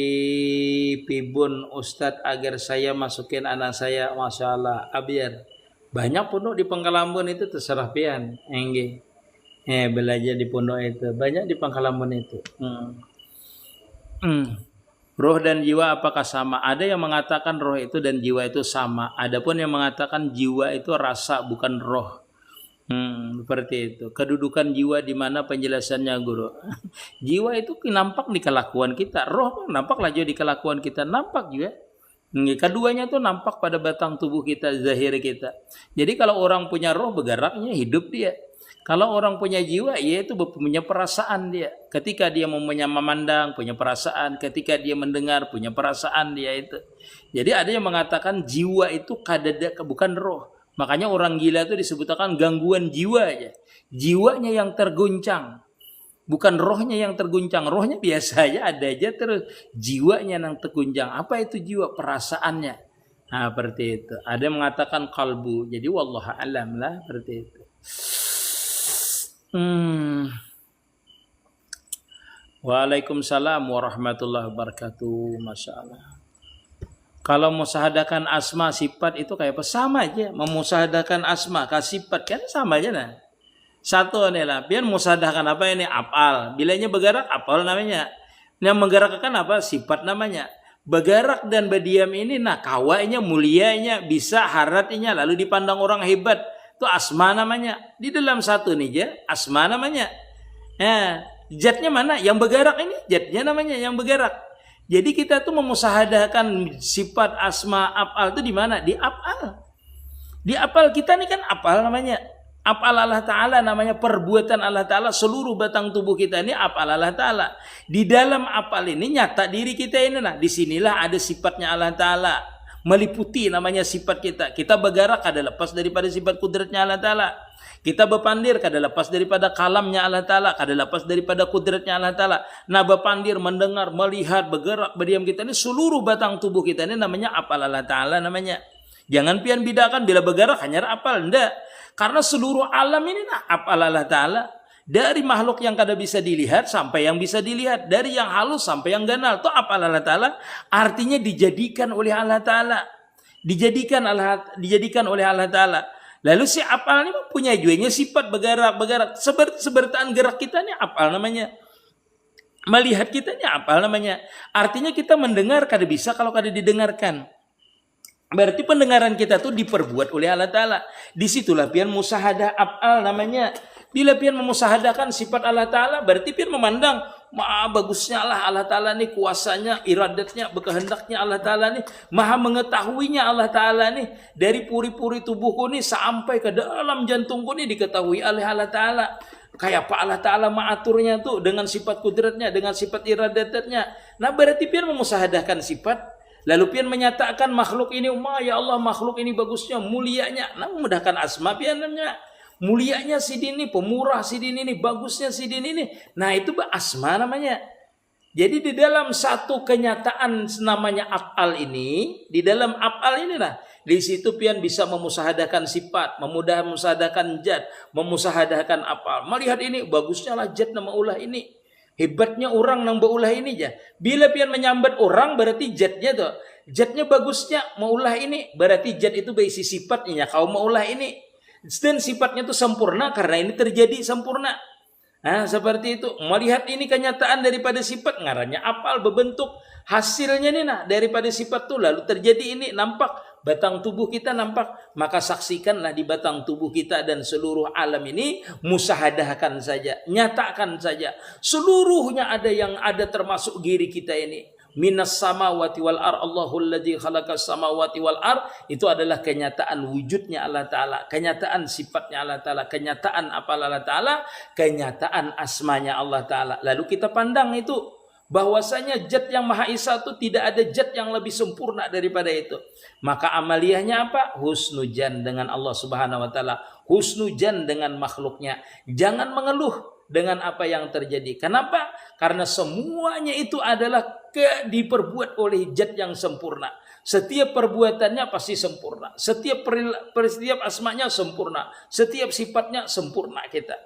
Pibun Ustadz agar saya masukin anak saya, masya Allah. Abiar banyak pondok di Pangkalambun itu, terserah pian engge. Belajar di pondok itu banyak di Pangkalambun itu. Roh dan jiwa apakah sama? Ada yang mengatakan roh itu dan jiwa itu sama. Adapun yang mengatakan jiwa itu rasa bukan roh. Seperti itu. Kedudukan jiwa di mana penjelasannya guru? Jiwa itu nampak di kelakuan kita. Roh nampak juga di kelakuan kita. Nampak juga. Keduanya itu nampak pada batang tubuh kita, zahir kita. Jadi kalau orang punya roh bergeraknya hidup dia. Kalau orang punya jiwa, ya itu punya perasaan dia. Ketika dia memandang, punya perasaan. Ketika dia mendengar, punya perasaan dia itu. Jadi ada yang mengatakan jiwa itu bukan roh. Makanya orang gila itu disebutkan gangguan jiwa aja. Jiwanya yang terguncang. Bukan rohnya yang terguncang. Rohnya biasa aja, ada aja terus. Jiwanya yang terguncang. Apa itu jiwa? Perasaannya. Nah, seperti itu. Ada yang mengatakan kalbu. Jadi wallahu alam lah, seperti itu. Waalaikumsalam warahmatullahi wabarakatuh. Masya Allah. Kalau musahadakan asma sifat itu kayak apa? Sama aja. Memusahadakan asma ke sifat kan sama aja nah. Satu nih lah. Biar musahadakan apa ini? Af'al. Bilanya bergerak af'al namanya. Yang menggerakkan apa? Sifat namanya. Bergerak dan berdiam ini nah kawainya, mulianya, bisa haratnya, lalu dipandang orang hebat. Itu asma namanya. Di dalam satu nih ya, asma namanya. Zatnya mana? Yang bergerak ini, zatnya namanya yang bergerak. Jadi kita tuh memusahadakan sifat asma af'al itu di mana? Di af'al. Di af'al kita nih kan af'al namanya. Af'al Allah Ta'ala namanya, perbuatan Allah Ta'ala. Seluruh batang tubuh kita ini af'al Allah Ta'ala. Di dalam af'al ini nyata diri kita ini nah. Disinilah ada sifatnya Allah Ta'ala. Meliputi namanya sifat kita. Kita bergerak kada lepas daripada sifat kudratnya Allah Ta'ala. Kita berpandir kada lepas daripada kalamnya Allah Ta'ala. Kada lepas daripada kudratnya Allah Ta'ala. Nah berpandir, mendengar, melihat, bergerak, berdiam kita ini seluruh batang tubuh kita ini namanya af'al Allah Ta'ala namanya. Jangan pian bedakan bila bergerak hanya af'al. Enggak. Karena seluruh alam ini nah af'al Allah Ta'ala. Dari makhluk yang kada bisa dilihat sampai yang bisa dilihat. Dari yang halus sampai yang ganal. Itu af'al Allah Ta'ala. Artinya dijadikan oleh Allah Ta'ala. Dijadikan oleh Allah Ta'ala. Lalu si af'al ini punya juga sifat bergerak. Sebertaan gerak kita ini af'al namanya. Melihat kita ini af'al namanya. Artinya kita mendengar kada bisa kalau kada didengarkan. Berarti pendengaran kita tuh diperbuat oleh Allah Ta'ala. Disitulah pian musahadah af'al namanya. Bila pian memusahadakan sifat Allah Ta'ala, berarti pian memandang, Maha bagusnya Allah Ta'ala nih, kuasanya, iradatnya, berkehendaknya Allah Ta'ala nih, maha mengetahuinya Allah Ta'ala nih, dari puri-puri tubuhku nih sampai ke dalam jantungku nih diketahui oleh Allah Ta'ala. Kayak apa Allah Ta'ala mengaturnya tuh dengan sifat kudratnya, dengan sifat iradatnya. Nah berarti pian memusahadahkan sifat, lalu pian menyatakan makhluk ini, ya Allah makhluk ini bagusnya, mulianya. Nah memudahkan asma pian namanya. Mulianya si dini, pemurah si dini ini, bagusnya si dini ini. Nah itu asma namanya. Jadi di dalam satu kenyataan namanya af'al ini, di dalam af'al ini lah, di situ pian bisa memusahadakan sifat, memusahadakan zat, memusahadakan af'al. Melihat ini bagusnya lah zat nama ulah ini. Hebatnya orang nang ulah ini aja. Bila pian menyambat orang berarti zatnya tuh. Zatnya bagusnya maulah ini, berarti zat itu berisi sifatnya kau maulah ini. Dan sifatnya itu sempurna karena ini terjadi sempurna. Nah, seperti itu. Melihat ini kenyataan daripada sifat, ngarannya apal berbentuk hasilnya nih nah daripada sifat itu lalu terjadi ini nampak batang tubuh kita nampak, maka saksikanlah di batang tubuh kita dan seluruh alam ini musahadahkan saja, nyatakan saja seluruhnya ada yang ada termasuk diri kita ini. Minas samawati wal ar, Allahul ladzi khalaqas samawati wal ar, itu adalah kenyataan wujudnya Allah Ta'ala, kenyataan sifatnya Allah Ta'ala, kenyataan apa Allah Ta'ala, kenyataan asmanya Allah Ta'ala. Lalu kita pandang itu bahwasanya zat yang Maha Esa itu tidak ada zat yang lebih sempurna daripada itu. Maka amaliyahnya apa? Husnujan dengan Allah Subhanahu wa Ta'ala, husnujan dengan makhluknya. Jangan mengeluh dengan apa yang terjadi. Kenapa? Karena semuanya itu adalah diperbuat oleh zat yang sempurna. Setiap perbuatannya pasti sempurna. Setiap asmanya sempurna. Setiap sifatnya sempurna kita.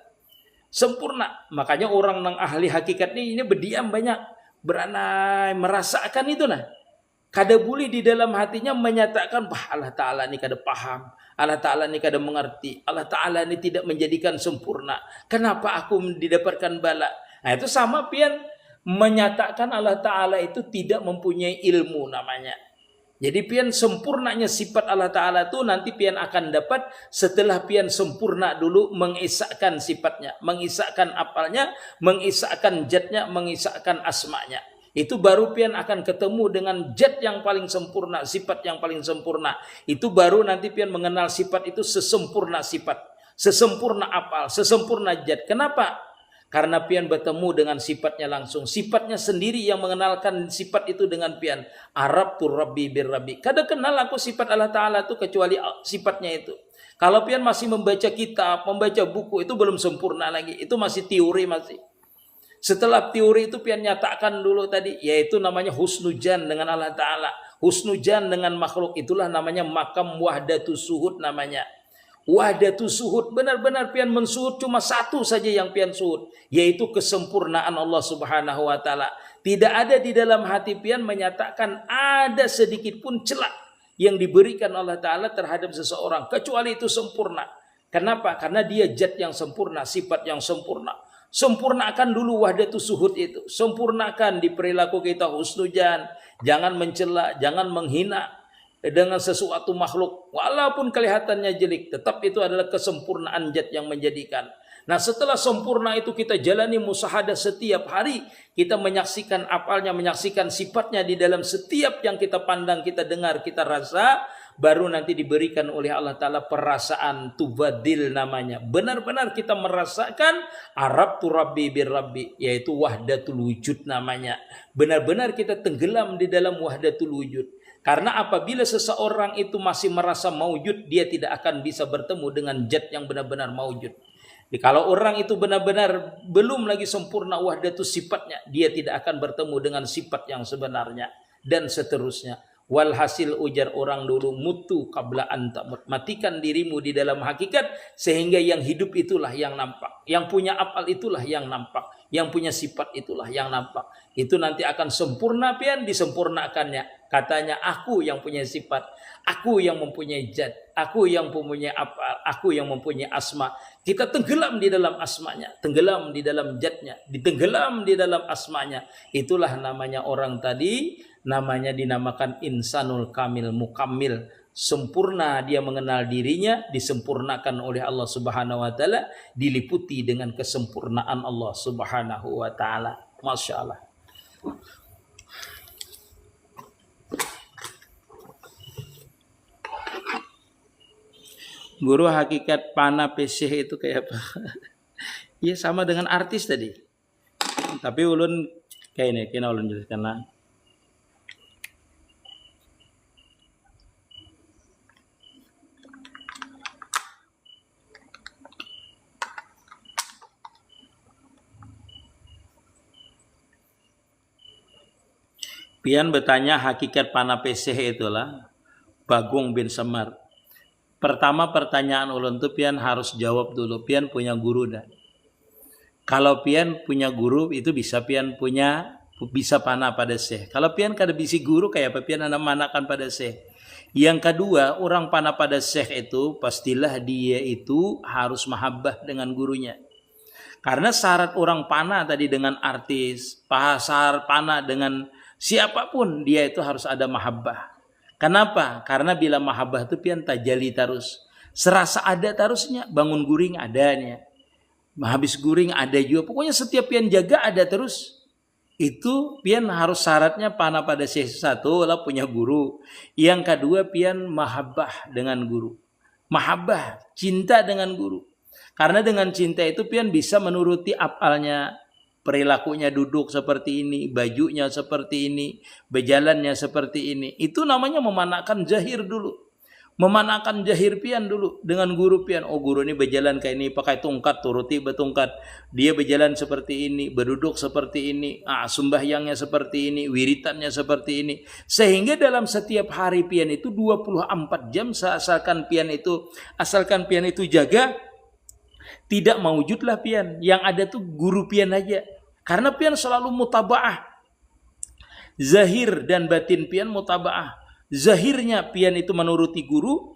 Sempurna. Makanya orang yang ahli hakikat ini berdiam banyak. Beranai merasakan itu nah. Kada boleh di dalam hatinya menyatakan, Allah Ta'ala ini kada paham. Allah Ta'ala ini kada mengerti. Allah Ta'ala ini tidak menjadikan sempurna. Kenapa aku didapatkan bala? Nah itu sama pian menyatakan Allah Ta'ala itu tidak mempunyai ilmu namanya. Jadi pian sempurnanya sifat Allah Ta'ala itu nanti pian akan dapat setelah pian sempurna dulu mengisahkan sifatnya, mengisahkan apalnya, mengisahkan zatnya, mengisahkan asmanya. Itu baru pian akan ketemu dengan zat yang paling sempurna, sifat yang paling sempurna. Itu baru nanti pian mengenal sifat itu sesempurna sifat, sesempurna apal, sesempurna zat. Kenapa? Karena pian bertemu dengan sifatnya langsung. Sifatnya sendiri yang mengenalkan sifat itu dengan pian. Arab tu Rabbi bir Rabbi. Kada kenal aku sifat Allah Ta'ala itu kecuali sifatnya itu. Kalau pian masih membaca kitab, membaca buku, itu belum sempurna lagi. Itu masih teori masih. Setelah teori itu pian nyatakan dulu tadi, yaitu namanya husnujan dengan Allah Ta'ala. Husnujan dengan makhluk, itulah namanya makam wahdatus suhud namanya. Wahdatus suhud, benar-benar pian mensuhud cuma satu saja yang pian suhud, yaitu kesempurnaan Allah Subhanahu wa Ta'ala. Tidak ada di dalam hati pian menyatakan ada sedikit pun celah yang diberikan Allah Ta'ala terhadap seseorang, kecuali itu sempurna. Kenapa? Karena dia zat yang sempurna, sifat yang sempurna. Sempurnakan dulu wahdatus suhud itu. Sempurnakan di perilaku kita husnujan. Jangan mencela, jangan menghina dengan sesuatu makhluk. Walaupun kelihatannya jelek, tetap itu adalah kesempurnaan zat yang menjadikan. Nah setelah sempurna itu kita jalani musahadah setiap hari. Kita menyaksikan apalnya, menyaksikan sifatnya di dalam setiap yang kita pandang, kita dengar, kita rasa. Baru nanti diberikan oleh Allah Ta'ala perasaan tubadil namanya. Benar-benar kita merasakan Arab tu Rabbi bir Rabbi, yaitu wahdatul wujud namanya. Benar-benar kita tenggelam di dalam wahdatul wujud. Karena apabila seseorang itu masih merasa maujud, dia tidak akan bisa bertemu dengan zat yang benar-benar maujud. Jadi, kalau orang itu benar-benar belum lagi sempurna wahdatus sifatnya, dia tidak akan bertemu dengan sifat yang sebenarnya. Dan seterusnya. Walhasil ujar orang dulu, mutu qabla anta, matikan dirimu di dalam hakikat, sehingga yang hidup itulah yang nampak, yang punya apal itulah yang nampak, yang punya sifat itulah yang nampak. Itu nanti akan sempurna pian, disempurnakannya. Katanya aku yang punya sifat, aku yang mempunyai zat, aku yang mempunyai apal, aku yang mempunyai asma. Kita tenggelam di dalam asmanya, tenggelam di dalam zatnya, ditenggelam di dalam asmanya. Itulah namanya orang tadi, namanya dinamakan insanul kamil, mukammil. Sempurna dia mengenal dirinya, disempurnakan oleh Allah Subhanahu wa Ta'ala, diliputi dengan kesempurnaan Allah Subhanahu wa Ta'ala. Masya Allah. Guru hakikat pana pesih itu kayak apa? Iya sama dengan artis tadi. Tapi ulun kayak ini, kena ulun jelaskan lah. Pian bertanya hakikat pana pesih itulah Bagong bin Semar. Pertama pertanyaan ulun tuh pian harus jawab dulu. Pian punya guru dah. Kalau pian punya guru itu bisa pian bisa panah pada syekh. Kalau pian kada bisi guru kayak apa pian anda manakan pada syekh. Yang kedua, orang panah pada syekh itu pastilah dia itu harus mahabbah dengan gurunya. Karena syarat orang panah tadi dengan artis, syarat panah dengan siapapun dia itu harus ada mahabbah. Kenapa? Karena bila mahabbah itu pian tajali terus. Serasa ada terusnya, bangun guring adanya. Habis guring ada juga. Pokoknya setiap pian jaga ada terus. Itu pian harus syaratnya panah pada satu lah punya guru. Yang kedua pian mahabbah dengan guru. Mahabbah, cinta dengan guru. Karena dengan cinta itu pian bisa menuruti apalnya. Perilakunya duduk seperti ini, bajunya seperti ini, berjalannya seperti ini. Itu namanya memanakan jahir dulu. Memanakan jahir pian dulu dengan guru pian. Oh guru ini berjalan kayak ini, pakai tongkat, turuti bertongkat. Dia berjalan seperti ini, berduduk seperti ini, sembahyangnya seperti ini, wiritannya seperti ini. Sehingga dalam setiap hari pian itu 24 jam asalkan pian itu jaga, tidak maujudlah pian. Yang ada tuh guru pian aja. Karena pian selalu mutabaah. Zahir dan batin pian mutabaah. Zahirnya pian itu menuruti guru.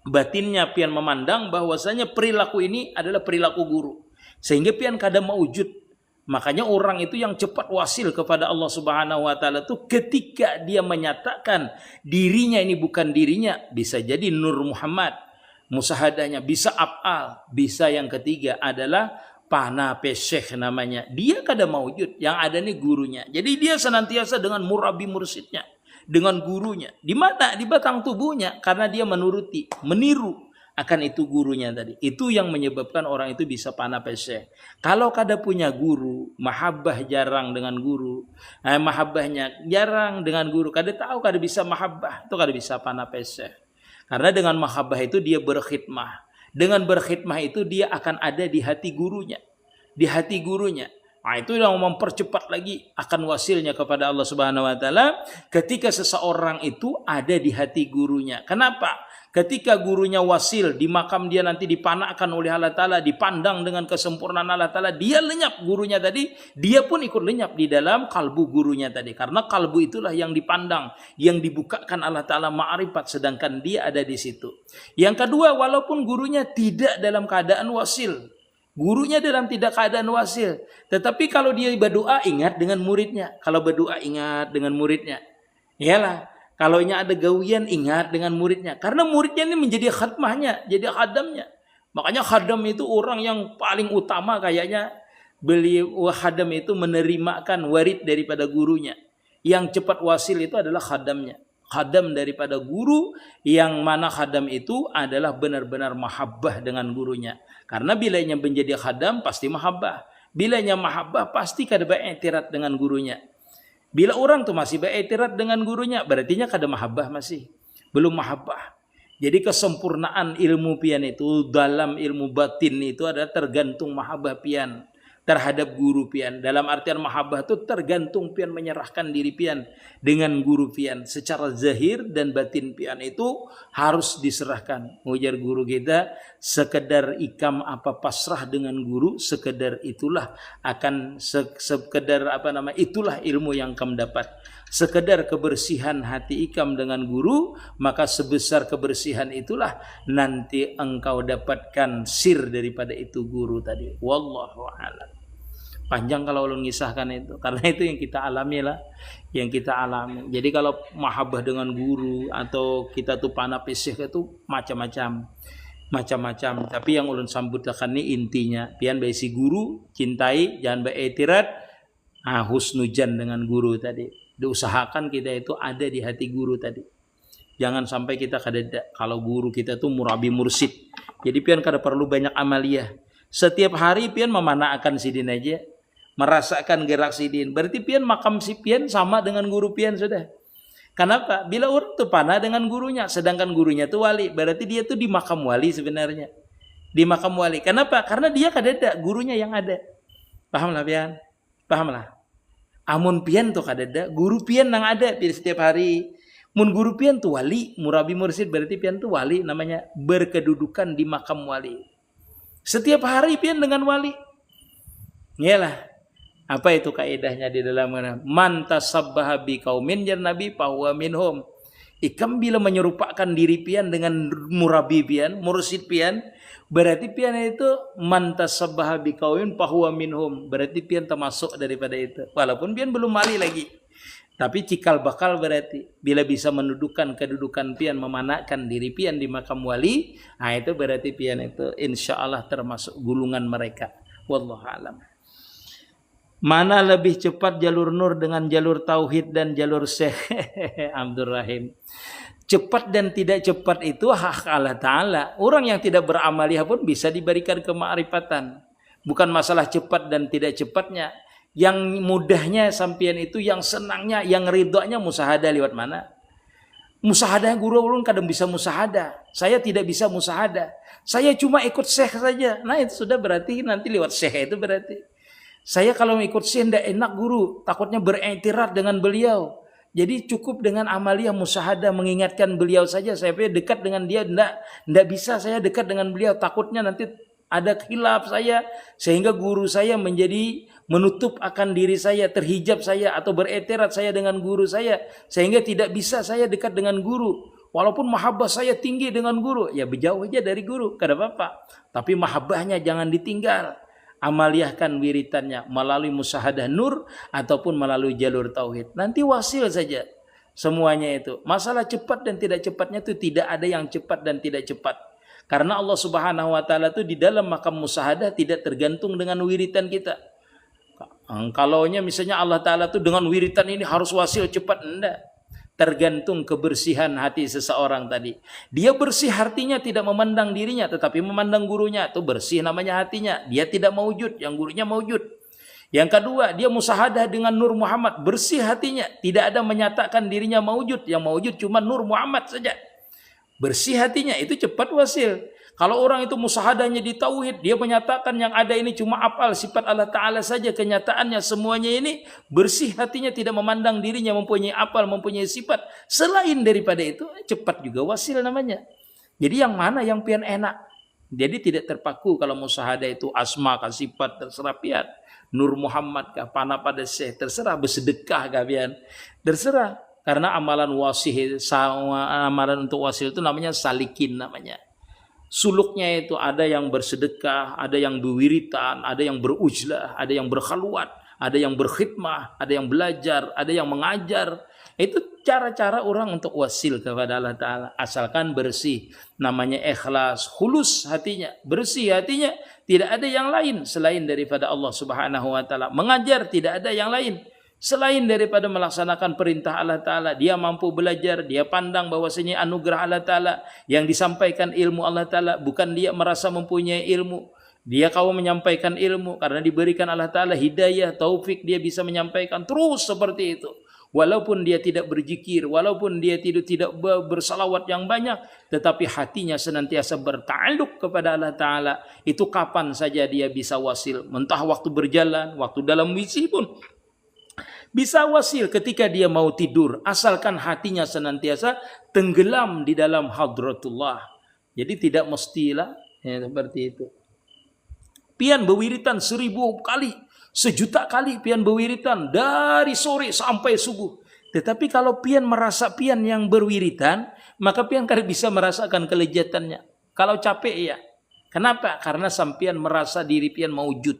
Batinnya pian memandang bahwasanya perilaku ini adalah perilaku guru. Sehingga pian kada maujud. Makanya orang itu yang cepat wasil kepada Allah Subhanahu wa taala itu ketika dia menyatakan dirinya ini bukan dirinya, bisa jadi Nur Muhammad, musahadanya bisa af'al, bisa yang ketiga adalah pana pesyekh namanya. Dia kada maujud, yang ada nih gurunya. Jadi dia senantiasa dengan murabi mursidnya, dengan gurunya. Di mana? Di batang tubuhnya, karena dia meniru akan itu gurunya tadi. Itu yang menyebabkan orang itu bisa pana pesyekh. Kalau kada punya guru, mahabbah jarang dengan guru, mahabbahnya jarang dengan guru, kada tahu kada bisa mahabbah, itu kada bisa pana pesyekh. Karena dengan mahabbah itu dia berkhidmah. Dengan berkhidmah itu dia akan ada di hati gurunya. Di hati gurunya. Nah, itu yang mempercepat lagi akan wasilnya kepada Allah Subhanahu wa taala ketika seseorang itu ada di hati gurunya. Kenapa? Ketika gurunya wasil, di makam dia nanti dipanakkan oleh Allah Ta'ala, dipandang dengan kesempurnaan Allah Ta'ala, dia lenyap gurunya tadi, dia pun ikut lenyap di dalam kalbu gurunya tadi. Karena kalbu itulah yang dipandang, yang dibukakan Allah Ta'ala ma'rifat, sedangkan dia ada di situ. Yang kedua, walaupun gurunya tidak dalam keadaan wasil, gurunya dalam tidak keadaan wasil, tetapi kalau dia berdoa ingat dengan muridnya, kalau berdoa ingat dengan muridnya, iyalah. Kalau ada gawian ingat dengan muridnya. Karena muridnya ini menjadi khadmahnya, jadi khadamnya. Makanya khadam itu orang yang paling utama kayaknya. Beliau khadam itu menerimakan warid daripada gurunya. Yang cepat wasil itu adalah khadamnya. Khadam daripada guru, yang mana khadam itu adalah benar-benar mahabbah dengan gurunya. Karena bilanya menjadi khadam pasti mahabbah. Bilanya mahabbah pasti kada beriktirat dengan gurunya. Bila orang tuh masih beriktirat dengan gurunya, berartinya kada mahabbah masih. Belum mahabbah. Jadi kesempurnaan ilmu pian itu, dalam ilmu batin itu adalah tergantung mahabbah pian terhadap guru pian. Dalam artian mahabbah itu tergantung pian menyerahkan diri pian dengan guru pian. Secara zahir dan batin pian itu harus diserahkan. Ujar guru kita, sekedar ikam apa pasrah dengan guru, sekedar itulah akan itulah ilmu yang kamu dapat. Sekedar kebersihan hati ikam dengan guru, maka sebesar kebersihan itulah nanti engkau dapatkan sir daripada itu guru tadi. Wallahu a'lam. Panjang kalau ulun ngisahkan itu, karena itu yang kita alami lah, yang kita alami. Jadi kalau mahabbah dengan guru atau kita tuh pana pesyekh itu macam-macam. Tapi yang ulun sambutkan ini intinya, pian baisi guru, cintai, jangan beriktirat. Husnujan dengan guru tadi. Diusahakan kita itu ada di hati guru tadi. Jangan sampai kita kadeda kalau guru kita tuh murabi mursid. Jadi pian kada perlu banyak amaliyah. Setiap hari pian memanakan sidin aja, merasakan gerak sidin. Berarti pian makam si pian sama dengan guru pian sudah. Kenapa? Bila orang tuh panah dengan gurunya, sedangkan gurunya tuh wali, berarti dia tuh di makam wali sebenarnya. Di makam wali. Kenapa? Karena dia kadeda gurunya yang ada. Paham lah pian? Paham lah. Amun pian tuh kadeda guru pian yang ada di setiap hari. Mun guru pian tuh wali, murabi mursid berarti pian tuh wali, namanya berkedudukan di makam wali. Setiap hari pian dengan wali. Iyalah. Apa itu kaidahnya di dalam man tasabbaha bi qaumin jar Nabi fahuwa minhum. Ikam bila menyerupakan diri pian dengan murabi pian, mursid pian, berarti pian itu man tasabbaha bi qaumin fahuwa minhum. Berarti pian termasuk daripada itu. Walaupun pian belum wali lagi. Tapi cikal bakal berarti bila bisa mendudukan kedudukan pian, memanakan diri pian di makam wali, nah itu berarti pian itu insya Allah termasuk gulungan mereka. Wallahu alam. Mana lebih cepat jalur nur dengan jalur tauhid dan jalur syekh? Abdul Rahim. Cepat dan tidak cepat itu hak Allah Ta'ala. Orang yang tidak beramaliyah pun bisa diberikan kemakrifatan. Bukan masalah cepat dan tidak cepatnya. Yang mudahnya sampian itu, yang senangnya, yang ridhonya musahadah lewat mana? Musahadah guru ulun kadang bisa musahadah. Saya tidak bisa musahadah. Saya cuma ikut syekh saja. Nah itu sudah berarti nanti lewat syekh itu berarti. Saya kalau ikut syekh tidak enak guru. Takutnya beriktirat dengan beliau. Jadi cukup dengan amaliyah musahadah mengingatkan beliau saja. Saya dekat dengan dia. Tidak bisa saya dekat dengan beliau. Takutnya nanti ada khilaf saya. Sehingga guru saya menjadi menutup akan diri saya, terhijab saya atau beretirat saya dengan guru saya sehingga tidak bisa saya dekat dengan guru. Walaupun mahabbah saya tinggi dengan guru, ya berjauh aja dari guru, kada apa-apa. Tapi mahabbahnya jangan ditinggal. Amaliyahkan wiritannya melalui musahadah nur ataupun melalui jalur tauhid. Nanti wasil saja semuanya itu. Masalah cepat dan tidak cepatnya itu tidak ada yang cepat dan tidak cepat. Karena Allah Subhanahu wa taala itu di dalam makam musahadah tidak tergantung dengan wiritan kita. Kalaunya misalnya Allah Ta'ala tuh dengan wiritan ini harus wasil cepat, enggak. Tergantung kebersihan hati seseorang tadi. Dia bersih hatinya tidak memandang dirinya tetapi memandang gurunya. Itu bersih namanya hatinya. Dia tidak maujud, yang gurunya maujud. Yang kedua, dia musahadah dengan Nur Muhammad. Bersih hatinya. Tidak ada menyatakan dirinya maujud. Yang maujud cuma Nur Muhammad saja. Bersih hatinya, itu cepat wasil. Kalau orang itu musahadahnya di tauhid, dia menyatakan yang ada ini cuma apal sifat Allah Ta'ala saja, kenyataannya semuanya ini bersih hatinya, tidak memandang dirinya mempunyai apal, mempunyai sifat. Selain daripada itu, cepat juga wasil namanya. Jadi yang mana yang pian enak? Jadi tidak terpaku kalau musahadah itu asma kah sifat, terserah pian. Nur Muhammad kah, panah pada syekh, terserah, bersedekah kah pian, terserah. Karena amalan wasih, amalan untuk wasil itu namanya salikin namanya. Suluknya itu ada yang bersedekah, ada yang berwiritan, ada yang berujlah, ada yang berkhaluat, ada yang berkhidmah, ada yang belajar, ada yang mengajar. Itu cara-cara orang untuk wasil kepada Allah Ta'ala. Asalkan bersih, namanya ikhlas, khulus hatinya, bersih hatinya. Tidak ada yang lain selain daripada Allah Subhanahu wa Ta'ala. Mengajar tidak ada yang lain selain daripada melaksanakan perintah Allah Ta'ala. Dia mampu belajar, dia pandang bahwasanya anugerah Allah Ta'ala yang disampaikan ilmu Allah Ta'ala. Bukan dia merasa mempunyai ilmu. Dia kau menyampaikan ilmu karena diberikan Allah Ta'ala hidayah, taufik, dia bisa menyampaikan terus seperti itu. Walaupun dia tidak berzikir, walaupun dia tidak bersalawat yang banyak, tetapi hatinya senantiasa berta'alluq kepada Allah Ta'ala. Itu kapan saja dia bisa wasil. Entah waktu berjalan, waktu dalam misi pun bisa wasil ketika dia mau tidur, asalkan hatinya senantiasa tenggelam di dalam hadratullah. Jadi tidak mestilah ya, seperti itu. Pian berwiritan 1000 kali, 1.000.000 kali pian berwiritan dari sore sampai subuh. Tetapi kalau pian merasa pian yang berwiritan, maka pian kada bisa merasakan kelezatannya. Kalau capek ya. Kenapa? Karena sampian merasa diri pian maujud.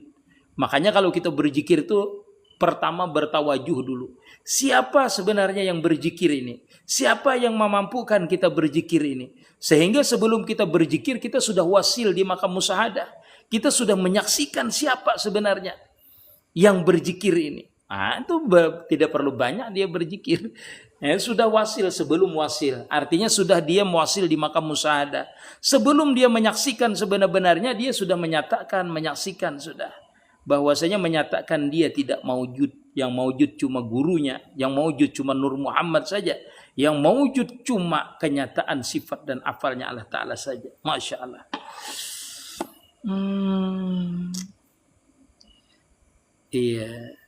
Makanya kalau kita berzikir itu pertama bertawajuh dulu. Siapa sebenarnya yang berzikir ini? Siapa yang memampukan kita berzikir ini? Sehingga sebelum kita berzikir, kita sudah wasil di makam musahadah. Kita sudah menyaksikan siapa sebenarnya yang berzikir ini. Itu tidak perlu banyak dia berzikir. Sudah wasil sebelum wasil. Artinya sudah dia wasil di makam musyahadah. Sebelum dia menyaksikan sebenar-benarnya, dia sudah menyatakan, menyaksikan sudah. Bahwasanya menyatakan dia tidak maujud. Yang maujud cuma gurunya. Yang maujud cuma Nur Muhammad saja. Yang maujud cuma kenyataan sifat dan afalnya Allah Ta'ala saja. Masya Allah. Iya.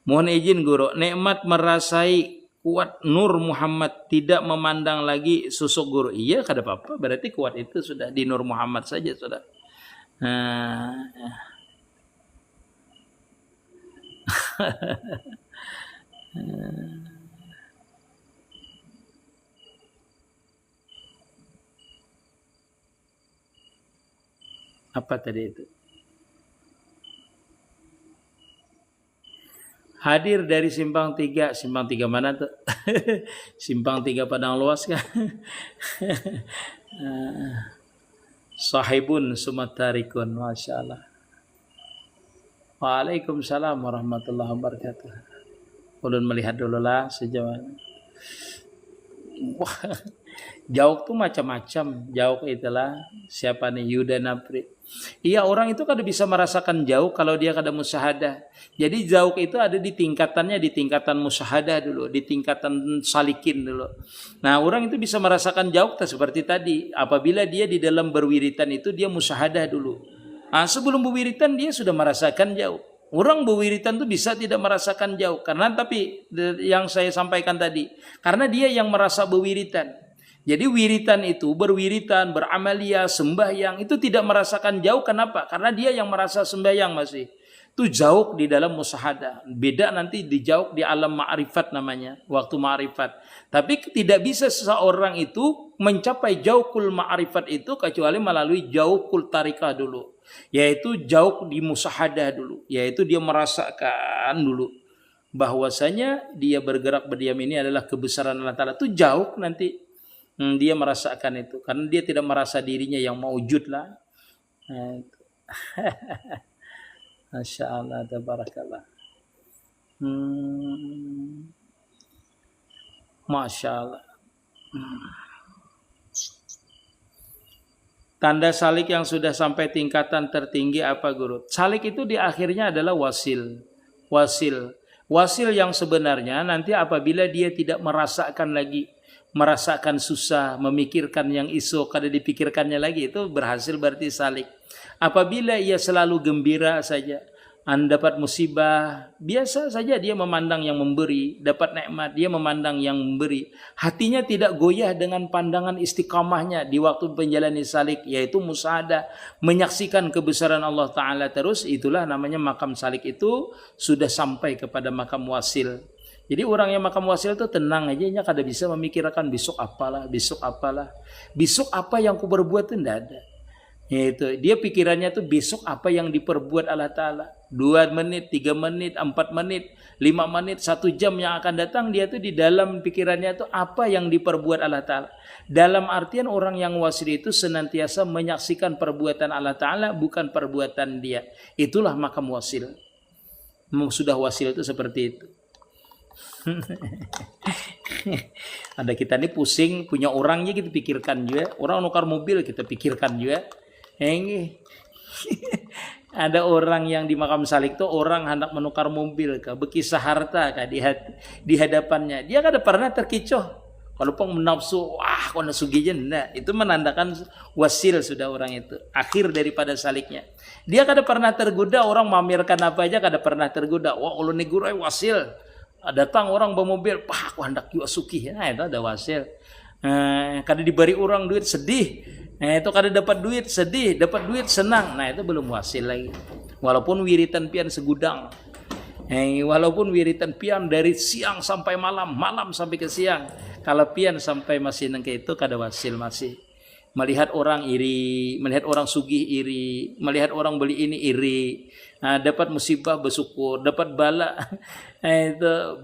Mohon izin guru, nikmat merasai kuat Nur Muhammad, tidak memandang lagi sosok guru. Iya, kada apa-apa. Berarti kuat itu sudah di Nur Muhammad saja sudah. Apa tadi itu? Hadir dari simpang 3. Simpang 3 mana tuh? Simpang 3 Padang Luas kan? Sahibun sumatarikun. Masya Allah. Waalaikumsalam warahmatullahi wabarakatuh. Ulun melihat dulu lah sejauh. Wah, jauh tuh macam-macam. Jauh itulah siapa nih, Yuda Napri. Iya, orang itu kada bisa merasakan jauh kalau dia kada musyahadah. Jadi jauh itu ada di tingkatannya, di tingkatan musyahadah dulu, di tingkatan salikin dulu. Nah, orang itu bisa merasakan jauh seperti tadi. Apabila dia di dalam berwiritan itu dia musyahadah dulu. Nah, sebelum berwiritan dia sudah merasakan jauh. Orang berwiritan itu bisa tidak merasakan jauh. Karena tapi yang saya sampaikan tadi. Karena dia yang merasa berwiritan. Jadi wiritan itu, berwiritan, beramalia, sembahyang, itu tidak merasakan jauh. Kenapa? Karena dia yang merasa sembahyang masih. Itu jauh di dalam musyahadah. Beda nanti di jauh di alam ma'rifat namanya. Waktu ma'rifat. Tapi tidak bisa seseorang itu mencapai jauhul ma'rifat itu kecuali melalui jauhul tarikah dulu. Yaitu jauh di musyahadah dulu. Yaitu dia merasakan dulu. Bahwasanya dia bergerak berdiam ini adalah kebesaran Allah Ta'ala. Itu jauh nanti. Dia merasakan itu. Karena dia tidak merasa dirinya yang maujud lah. Masya Allah, tabarakallah. Masya Allah. Tanda salik yang sudah sampai tingkatan tertinggi apa guru? Salik itu di akhirnya adalah wasil. Wasil yang sebenarnya nanti apabila dia tidak merasakan susah, memikirkan yang isu kada dipikirkannya lagi, itu berhasil berarti salik. Apabila ia selalu gembira saja, dapat musibah, biasa saja dia memandang yang memberi, dapat nikmat, dia memandang yang memberi. Hatinya tidak goyah dengan pandangan istiqamahnya di waktu menjalani salik, yaitu musyahadah, menyaksikan kebesaran Allah Ta'ala terus, itulah namanya makam salik itu sudah sampai kepada makam wasil. Jadi orang yang makam wasil itu tenang aja, nya kada bisa memikirkan besok apalah, besok apa yang ku berbuat itu tidak ada. Itu dia pikirannya tuh besok apa yang diperbuat Allah Ta'ala. 2 menit, 3 menit, 4 menit, 5 menit, 1 jam yang akan datang, dia tuh di dalam pikirannya tuh apa yang diperbuat Allah Ta'ala. Dalam artian orang yang wasil itu senantiasa menyaksikan perbuatan Allah Ta'ala, bukan perbuatan dia. Itulah makam wasil. Sudah wasil itu seperti itu. Ada kita ini pusing punya orangnya kita pikirkan juga, orang nukar mobil kita pikirkan juga. Ada orang yang di makam salik tuh orang hendak menukar mobil kah, bekisah harta kah di hadapannya, dia kada pernah terkecoh. Kalau pun menafsu, wah kau nasugijen, nah itu menandakan wasil sudah orang itu, akhir daripada saliknya. Dia kada pernah tergoda, orang mamerkan apa aja kada pernah tergoda. Wah kalau negurai wasil. Datang orang bawa mobil, wah aku hendak juga sukih, nah itu ada wasil. Kada diberi orang duit sedih, itu kada dapat duit sedih, dapat duit senang, nah itu belum wasil lagi. Walaupun wiritan pian segudang, walaupun wiritan pian dari siang sampai malam, malam sampai ke siang, kalau pian sampai masih nengke itu kada wasil masih. Melihat orang iri, melihat orang sugih iri, melihat orang beli ini iri. Nah, dapat musibah bersyukur, dapat bala itu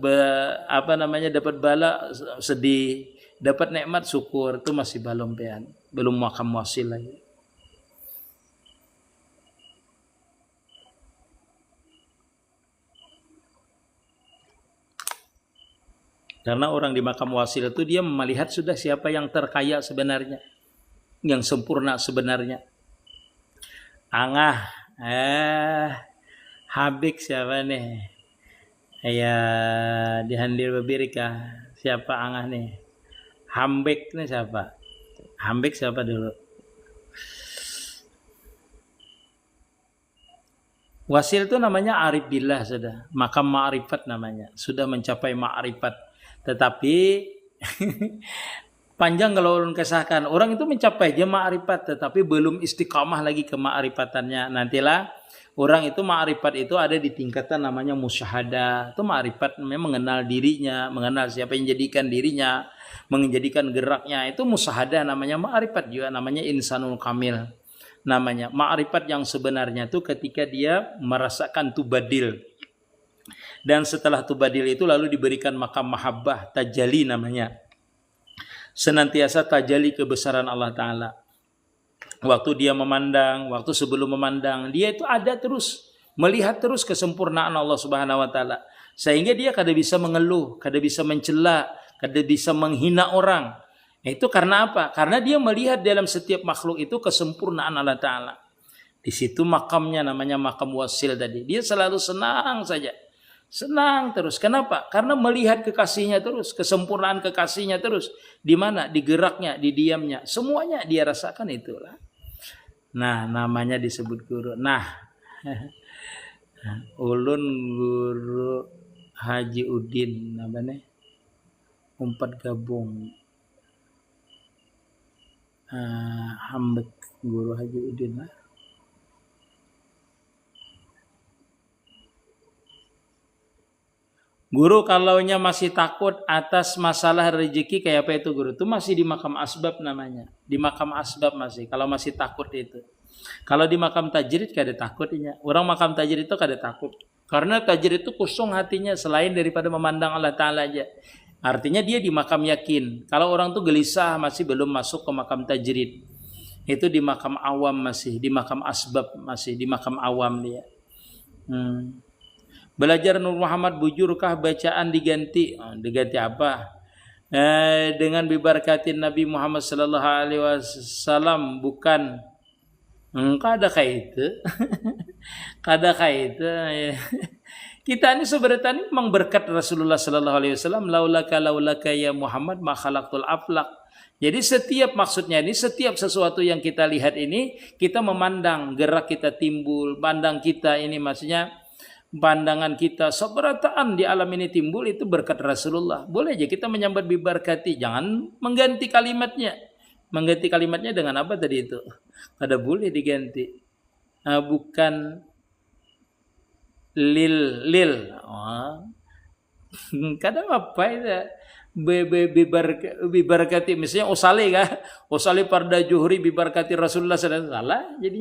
dapat bala sedih, dapat nikmat syukur, itu masih belum pian, belum makam wasil lagi. Karena orang di makam wasil itu dia melihat sudah siapa yang terkaya sebenarnya, yang sempurna sebenarnya. Angah, Habik siapa nih? Ya dihandir babirika. Siapa angah nih? Hambek nih siapa? Hambek siapa dulu? Wasil itu namanya arif billah sudah. Makam ma'rifat namanya. Sudah mencapai ma'rifat. Tetapi panjang kalau ulun kesahkan. Orang itu mencapai dia ma'rifat. Tetapi belum istiqamah lagi ke ma'rifatannya. Nantilah orang itu ma'rifat itu ada di tingkatan namanya musyahadah. Itu ma'rifat mengenal dirinya. Mengenal siapa yang jadikan dirinya. Menjadikan geraknya. Itu musyahadah namanya ma'rifat juga. Namanya insanul kamil. Namanya ma'rifat yang sebenarnya itu ketika dia merasakan tubadil. Dan setelah tubadil itu lalu diberikan makam mahabbah, tajali namanya. Senantiasa tajali kebesaran Allah Ta'ala. Waktu dia memandang, waktu sebelum memandang, dia itu ada terus, melihat terus kesempurnaan Allah Subhanahu Wa Ta'ala. Sehingga dia kada bisa mengeluh, kada bisa mencela, kada bisa menghina orang. Itu karena apa? Karena dia melihat dalam setiap makhluk itu kesempurnaan Allah Ta'ala. Di situ makamnya namanya makam wasil tadi. Dia selalu senang saja. Senang terus. Kenapa? Karena melihat kekasihnya terus. Kesempurnaan kekasihnya terus. Di mana? Di geraknya, di diamnya. Semuanya dia rasakan itulah. Nah, namanya disebut guru. Nah, ulun guru Haji Udin. Namanya umpat gabung. Hambek guru Haji Udin lah. Guru kalaunya masih takut atas masalah rezeki kayak apa itu guru? Itu masih di makam asbab namanya. Di makam asbab masih. Kalau masih takut itu. Kalau di makam tajrid kada takutnya. Orang makam tajrid itu kada takut. Karena tajrid itu kosong hatinya selain daripada memandang Allah Ta'ala aja. Artinya dia di makam yakin. Kalau orang tuh gelisah masih belum masuk ke makam tajrid. Itu di makam awam masih, di makam asbab masih, di makam awam dia. Belajar Nur Muhammad bujurkah bacaan diganti? Diganti apa? Dengan bibarakatin Nabi Muhammad sallallahu alaihi wasallam bukan kada kaitu. Kada kaitu. Kita ini sebenarnya memang berkat Rasulullah Sallallahu Alaihi Wasallam. Laulaka ya Muhammad ma khalaqtul aflaq. Jadi setiap maksudnya ini setiap sesuatu yang kita lihat ini kita memandang gerak kita timbul, pandang kita ini maksudnya pandangan kita seberataan di alam ini timbul itu berkat Rasulullah. Boleh aja kita menyambat bibarkati, jangan mengganti kalimatnya. Mengganti kalimatnya dengan apa tadi itu? Kada boleh diganti. Bukan lil kadang apa itu bibarakati misalnya usali parda juhri bibarakati Rasulullah sallallahu alaihi wasallam jadi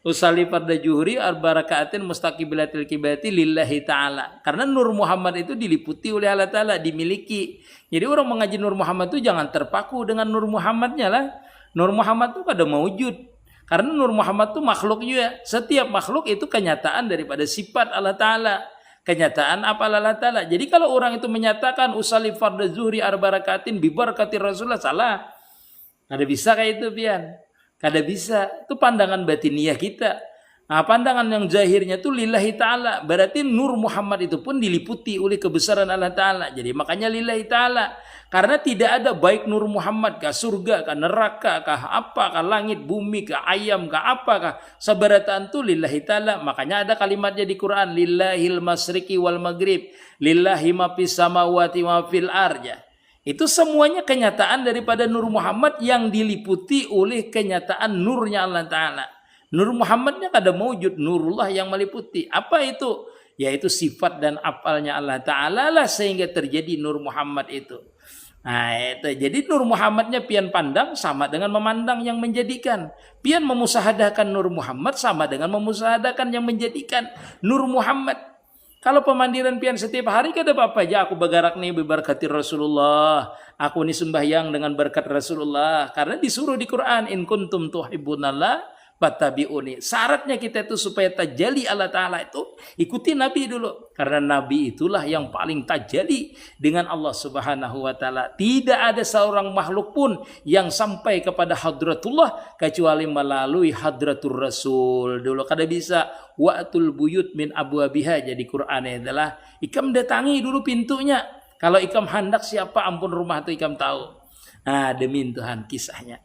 usali parda juhri arbarakatin mustaqibilatil kibati lillahi ta'ala karena Nur Muhammad itu diliputi oleh Allah Ta'ala dimiliki. Jadi orang mengaji Nur Muhammad itu jangan terpaku dengan Nur Muhammadnya lah. Nur Muhammad itu kada mewujud. Karena Nur Muhammad itu makhluk juga. Setiap makhluk itu kenyataan daripada sifat Allah Ta'ala. Kenyataan apa Allah Ta'ala. Jadi kalau orang itu menyatakan usali farda zuhri arbarakatin bibarakati Rasulullah salah. Kada bisa kayak itu pian. Kada bisa. Itu pandangan batiniah kita. Nah, pandangan yang zahirnya itu lillahi ta'ala. Berarti Nur Muhammad itu pun diliputi oleh kebesaran Allah Ta'ala. Jadi makanya lillahi ta'ala. Karena tidak ada baik Nur Muhammad kah surga kah neraka kah apa kah langit bumi kah ayam kah apa kah seberataan itu lillahi ta'ala. Makanya ada kalimatnya di Quran lillahil masriqi wal maghrib lillahi ma fis samawati wa fil arja. Itu semuanya kenyataan daripada Nur Muhammad yang diliputi oleh kenyataan nurnya Allah Ta'ala. Nur Muhammadnya kada mewujud, nurullah yang meliputi. Apa itu? Yaitu sifat dan apalnya Allah Ta'ala lah sehingga terjadi Nur Muhammad itu. Nah itu. Jadi Nur Muhammadnya pian pandang sama dengan memandang yang menjadikan. Pian memusahadakan Nur Muhammad sama dengan memusahadakan yang menjadikan Nur Muhammad. Kalau pemandiran pian setiap hari kada apa-apa aja aku bagarak nih berkati Rasulullah. Aku nih sembahyang dengan berkat Rasulullah. Karena disuruh di Quran in kuntum tuhibbunallah Fattabi'uni. Syaratnya kita itu supaya tajalli Allah Ta'ala itu ikuti Nabi dulu. Karena Nabi itulah yang paling tajalli dengan Allah Subhanahu wa Ta'ala. Tidak ada seorang makhluk pun yang sampai kepada hadratullah kecuali melalui hadratur Rasul dulu. Kada bisa wa'tul buyut min abwabiha. Jadi Qur'annya adalah ikam datangi dulu pintunya. Kalau ikam hendak siapa ampun rumah itu ikam tahu. Nah, demi Tuhan kisahnya.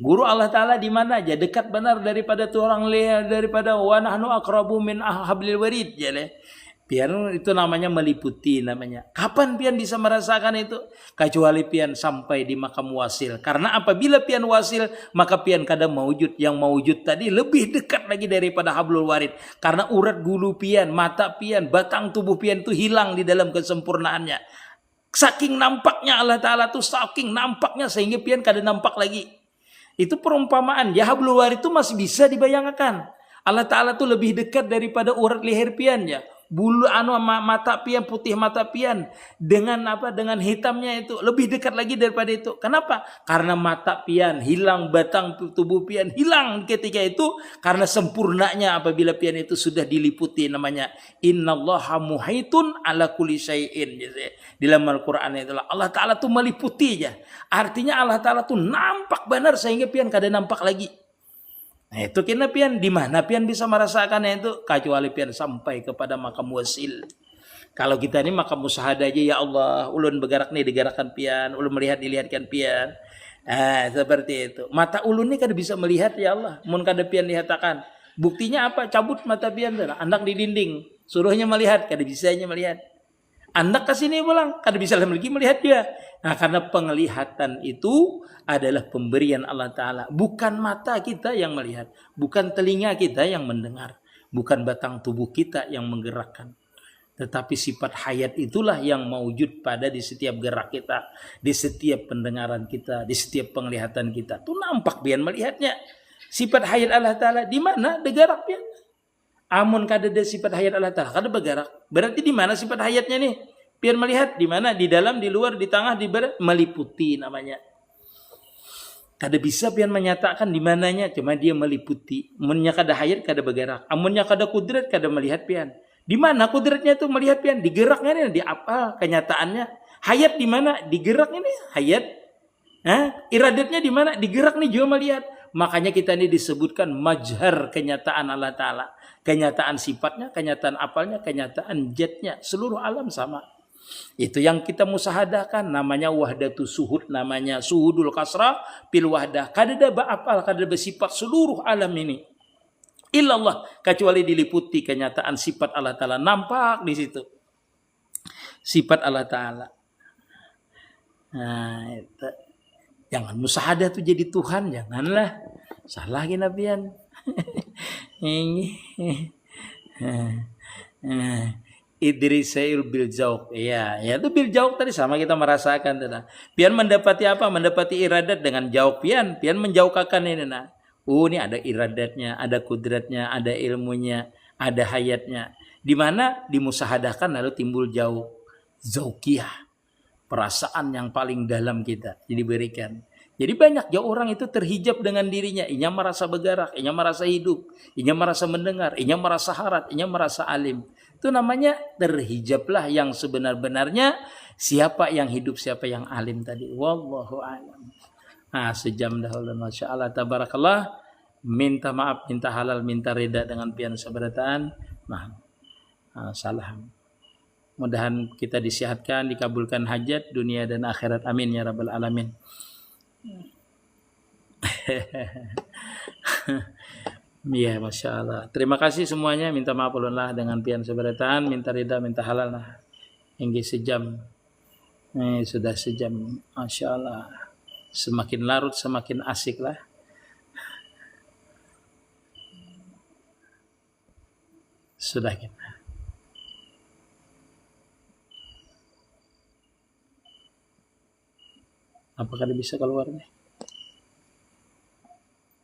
Guru Allah Ta'ala di mana aja dekat benar daripada tu orang lihat daripada wa nahnu aqrabu min hablil warid ya le. Pian itu namanya meliputi namanya. Kapan pian bisa merasakan itu? Kecuali pian sampai di makam wasil. Karena apabila pian wasil maka pian kadang maujud. Yang maujud tadi lebih dekat lagi daripada hablul warid. Karena urat bulu pian, mata pian, batang tubuh pian itu hilang di dalam kesempurnaannya. Saking nampaknya Allah Ta'ala tuh saking nampaknya sehingga pian kada nampak lagi. Itu perumpamaan. Ya hablul warid itu masih bisa dibayangkan. Allah Ta'ala tuh lebih dekat daripada urat leher pian ya. Bulu mata pian, putih mata pian dengan apa? Dengan hitamnya itu lebih dekat lagi daripada itu. Kenapa? Karena mata pian hilang, batang tubuh pian hilang ketika itu karena sempurnanya apabila pian itu sudah diliputi namanya innallaha muhaitun ala kulli syai'in. Di dalam Al-Qur'an itu Allah Ta'ala tuh meliputi ya. Artinya Allah Ta'ala tuh nampak benar sehingga pian kada nampak lagi. Nah itu kena pian di mana pian bisa merasakannya itu kecuali pian sampai kepada makam wasil. Kalau kita ini makam musyahadah aja ya Allah, ulun bergerak nih digerakkan pian, ulun melihat dilihatkan pian. Nah seperti itu. Mata ulun ini kada bisa melihat ya Allah, mun kada pian lihatakan. Buktinya apa? Cabut mata pian dah, andak di dinding, suruhnya melihat, kada bisanya melihat. Andak ke sini pulang, kada bisa lagi melihat dia. Nah, karena penglihatan itu adalah pemberian Allah Ta'ala. Bukan mata kita yang melihat. Bukan telinga kita yang mendengar. Bukan batang tubuh kita yang menggerakkan. Tetapi sifat hayat itulah yang mewujud pada di setiap gerak kita. Di setiap pendengaran kita. Di setiap penglihatan kita. Itu nampak pian melihatnya. Sifat hayat Allah Ta'ala di mana? Di gerak pian. Amun kada ada sifat hayat Allah Ta'ala. Kada bergerak. Berarti di mana sifat hayatnya nih? Pian melihat di mana? Di dalam, di luar, di tengah, di barat, meliputi namanya. Kada bisa pian menyatakan di mananya, cuma dia meliputi. Amunnya kada hayat, kada bergerak. Amunnya kada kudrat, kada melihat pian. Di mana kudratnya itu melihat pian? Di geraknya nih, di apa kenyataannya? Hayat di mana? Di gerak ini, hayat. Iradatnya di mana? Di gerak nih juga melihat. Makanya kita ini disebutkan majhar kenyataan Allah Ta'ala. Kenyataan sifatnya, kenyataan apalnya, kenyataan jatnya. Seluruh alam sama. Itu yang kita musahadakan namanya wahdatu suhud, namanya suhudul kasrah pil wahdah. Kada ada apal, kada ada sifat seluruh alam ini. Illallah kecuali diliputi kenyataan sifat Allah Ta'ala nampak di situ. Sifat Allah Ta'ala. Nah, itu. Jangan musahadah tuh jadi Tuhan, janganlah. Salah kena pian. Idrisail bil jauq. Ya itu bil jauq tadi sama kita merasakan tadi. Pian mendapati apa? Mendapati iradat dengan jauq pian menjauhkan ini nah. Ini ada iradatnya, ada kudratnya, ada ilmunya, ada hayatnya. Di mana dimusahadahkan lalu timbul jauq. Zauqiyah. Perasaan yang paling dalam kita diberikan. Jadi banyak ya orang itu terhijab dengan dirinya. Inya merasa bergerak, inya merasa hidup, inya merasa mendengar, inya merasa harat, inya merasa alim. Itu namanya terhijablah yang sebenar-benarnya siapa yang hidup, siapa yang alim tadi. Wallahu a'lam. Nah, sejam dahulu Masya Allah, tabarakallah. Minta maaf, minta halal, minta reda dengan pian sabarataan. Salah. Mudahan kita disihatkan, dikabulkan hajat dunia dan akhirat. Amin ya rabbal alamin. Ya Masya Allah. Terima kasih semuanya. Minta maaf ulunlah dengan pian sabarataan. Minta rida, minta halal lah. Hingga sejam. Sudah sejam. Masya Allah. Semakin larut semakin asik lah. Sudah kita. Apakah bisa keluar nih?